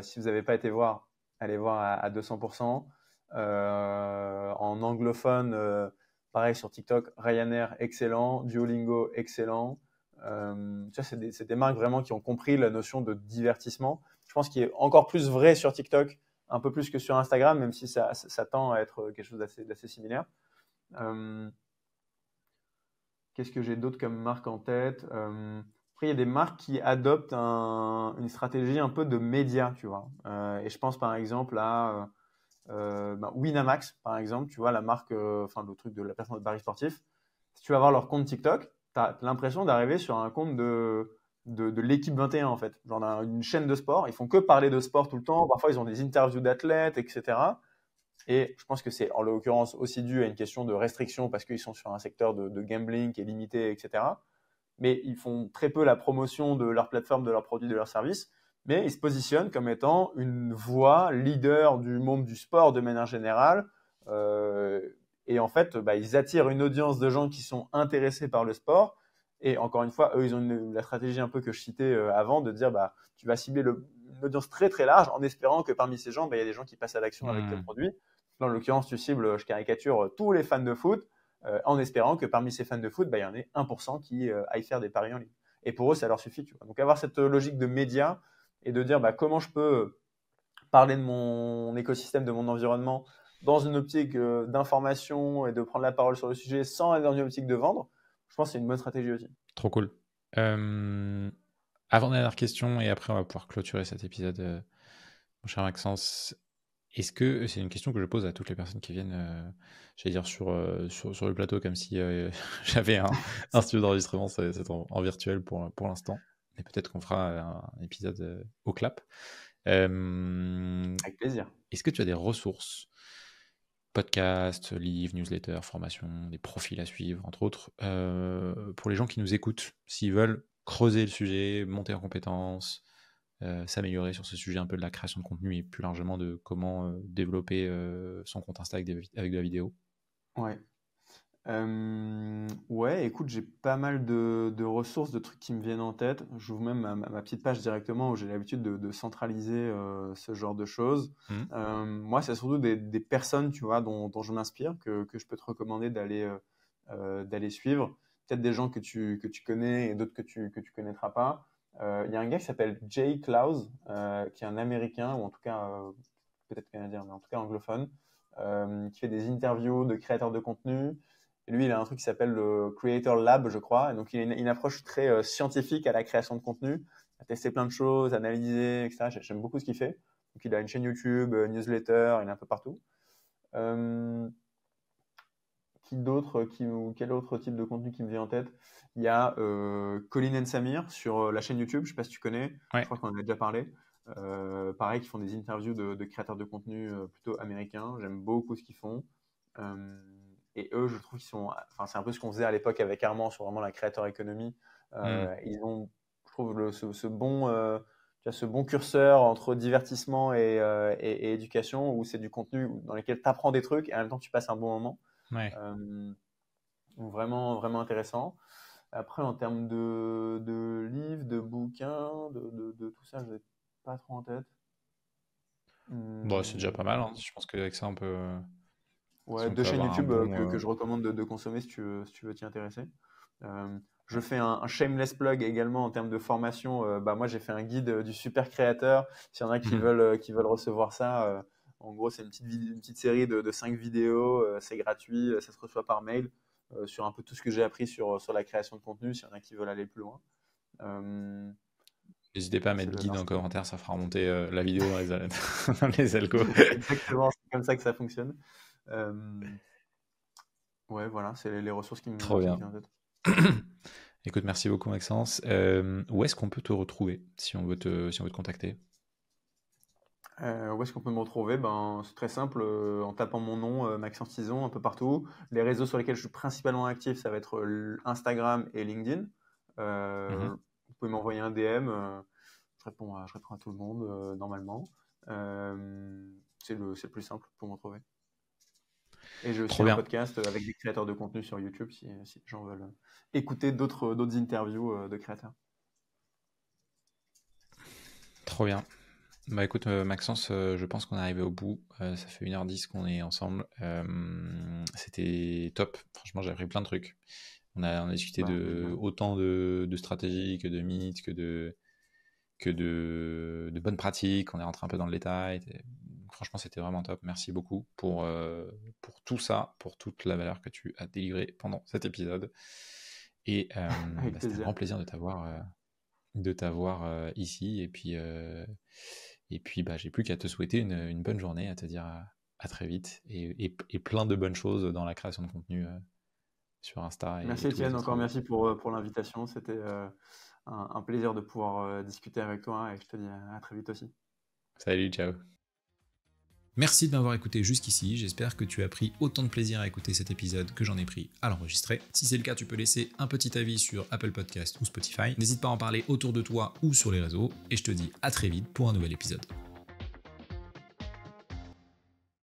Speaker 1: Si vous n'avez pas été voir, allez voir à 200%. En anglophone, pareil sur TikTok, Ryanair excellent, Duolingo excellent. C'est des marques vraiment qui ont compris la notion de divertissement. Je pense qu'il est encore plus vrai sur TikTok, un peu plus que sur Instagram, même si ça tend à être quelque chose d'assez similaire. Qu'est-ce que j'ai d'autre comme marque en tête? Après, il y a des marques qui adoptent une stratégie un peu de média, tu vois. Et je pense par exemple à Winamax, par exemple, tu vois, la marque, le truc de la personne de Paris sportif. Si tu vas voir leur compte TikTok, tu as l'impression d'arriver sur un compte de l'équipe 21, en fait. Genre une chaîne de sport. Ils font que parler de sport tout le temps. Parfois, ils ont des interviews d'athlètes, etc. Et je pense que c'est en l'occurrence aussi dû à une question de restriction parce qu'ils sont sur un secteur de gambling qui est limité, etc. Mais ils font très peu la promotion de leur plateforme, de leurs produits, de leurs services. Mais ils se positionnent comme étant une voix leader du monde du sport de manière générale. Et en fait, ils attirent une audience de gens qui sont intéressés par le sport. Et encore une fois, eux, ils ont la stratégie un peu que je citais avant de dire tu vas cibler une audience très très large en espérant que parmi ces gens, il y a des gens qui passent à l'action avec tes produits. Là, en l'occurrence, tu cibles, je caricature, tous les fans de foot en espérant que parmi ces fans de foot, il y en ait 1% qui aillent faire des paris en ligne. Et pour eux, ça leur suffit. Tu vois. Donc, avoir cette logique de média et de dire comment je peux parler de mon écosystème, de mon environnement dans une optique d'information et de prendre la parole sur le sujet sans être dans une optique de vendre, je pense que c'est une bonne stratégie aussi.
Speaker 3: Trop cool. Avant-dernière question, et après on va pouvoir clôturer cet épisode, mon cher Maxence. Est-ce que c'est une question que je pose à toutes les personnes qui viennent, j'allais dire sur le plateau, comme si j'avais un studio d'enregistrement, c'est en virtuel pour l'instant. Mais peut-être qu'on fera un épisode au clap.
Speaker 1: Avec plaisir.
Speaker 2: Est-ce que tu as des ressources, podcasts, livres, newsletters, formations, des profils à suivre, entre autres, pour les gens qui nous écoutent, s'ils veulent creuser le sujet, monter en compétences, s'améliorer sur ce sujet un peu de la création de contenu et plus largement de comment développer son compte Insta avec de la vidéo?
Speaker 1: Ouais. Ouais, écoute, j'ai pas mal de ressources, de trucs qui me viennent en tête. J'ouvre même ma petite page directement où j'ai l'habitude de centraliser ce genre de choses. Moi, c'est surtout des personnes, tu vois, dont je m'inspire, que je peux te recommander d'aller suivre. Peut-être des gens que tu connais et d'autres que tu connaîtras pas. Il y a un gars qui s'appelle Jay Clouse, qui est un Américain, ou en tout cas, peut-être canadien, mais en tout cas anglophone, qui fait des interviews de créateurs de contenu. Et lui, il a un truc qui s'appelle le Creator Lab, je crois. Et donc, il a une approche très scientifique à la création de contenu. Il a testé plein de choses, analysé, etc. J'aime beaucoup ce qu'il fait. Donc, il a une chaîne YouTube, newsletter, il est un peu partout. Quel autre type de contenu qui me vient en tête? Il y a Colin and Samir sur la chaîne YouTube. Je ne sais pas si tu connais.
Speaker 2: Ouais.
Speaker 1: Je crois qu'on en a déjà parlé. Pareil, qui font des interviews de créateurs de contenu plutôt américains. J'aime beaucoup ce qu'ils font. Et eux, je trouve qu'ils sont. Enfin, c'est un peu ce qu'on faisait à l'époque avec Armand sur vraiment la créateur économie. Ils ont, je trouve, ce bon curseur entre divertissement et éducation, où c'est du contenu dans lequel tu apprends des trucs et en même temps tu passes un bon moment.
Speaker 2: Ouais.
Speaker 1: Vraiment, vraiment intéressant. Après, en termes de livres, de bouquins, de tout ça, je n'ai pas trop en tête.
Speaker 2: Bon, c'est déjà pas mal, hein. Je pense qu'avec ça, on peut.
Speaker 1: Ouais,
Speaker 2: Si on
Speaker 1: deux
Speaker 2: peut
Speaker 1: chaînes
Speaker 2: avoir un
Speaker 1: YouTube
Speaker 2: bon,
Speaker 1: que je recommande de consommer si tu veux t'y intéresser. Je fais un shameless plug également en termes de formation. Moi, j'ai fait un guide du super créateur. S'il y en a qui veulent recevoir ça, en gros, c'est une petite série de 5 vidéos. C'est gratuit, ça se reçoit par mail sur un peu tout ce que j'ai appris sur la création de contenu. S'il y en a qui veulent aller plus loin.
Speaker 2: N'hésitez pas à mettre guide en commentaire, ça fera remonter la vidéo dans les algos.
Speaker 1: Exactement, c'est comme ça que ça fonctionne. Ouais, voilà, c'est les ressources qui me viennent en tête.
Speaker 2: Écoute, merci beaucoup Maxence. Où est-ce qu'on peut te retrouver si on veut te contacter?
Speaker 1: Où est-ce qu'on peut me retrouver? C'est très simple, en tapant mon nom, Maxence Tison, un peu partout. Les réseaux sur lesquels je suis principalement actif, ça va être Instagram et LinkedIn. Vous pouvez m'envoyer un DM, je réponds à tout le monde normalement. C'est le plus simple pour me retrouver. Et j'ai aussi un podcast avec des créateurs de contenu sur YouTube si les gens veulent écouter d'autres interviews de créateurs.
Speaker 2: Trop bien. Bah écoute Maxence, je pense qu'on est arrivé au bout. Ça fait 1h10 qu'on est ensemble. C'était top. Franchement, j'ai appris plein de trucs. On a discuté autant de stratégies que de mythes, que de bonnes pratiques. On est rentré un peu dans le détail. Franchement, c'était vraiment top. Merci beaucoup pour tout ça, pour toute la valeur que tu as délivrée pendant cet épisode. Et c'était un grand plaisir de t'avoir ici. Et puis j'ai plus qu'à te souhaiter une bonne journée, à te dire à très vite et plein de bonnes choses dans la création de contenu sur Insta.
Speaker 1: Merci Étienne, encore merci pour l'invitation. C'était un plaisir de pouvoir discuter avec toi et je te dis à très vite aussi.
Speaker 2: Salut, ciao.
Speaker 3: Merci de m'avoir écouté jusqu'ici, j'espère que tu as pris autant de plaisir à écouter cet épisode que j'en ai pris à l'enregistrer. Si c'est le cas, tu peux laisser un petit avis sur Apple Podcast ou Spotify. N'hésite pas à en parler autour de toi ou sur les réseaux, et je te dis à très vite pour un nouvel épisode.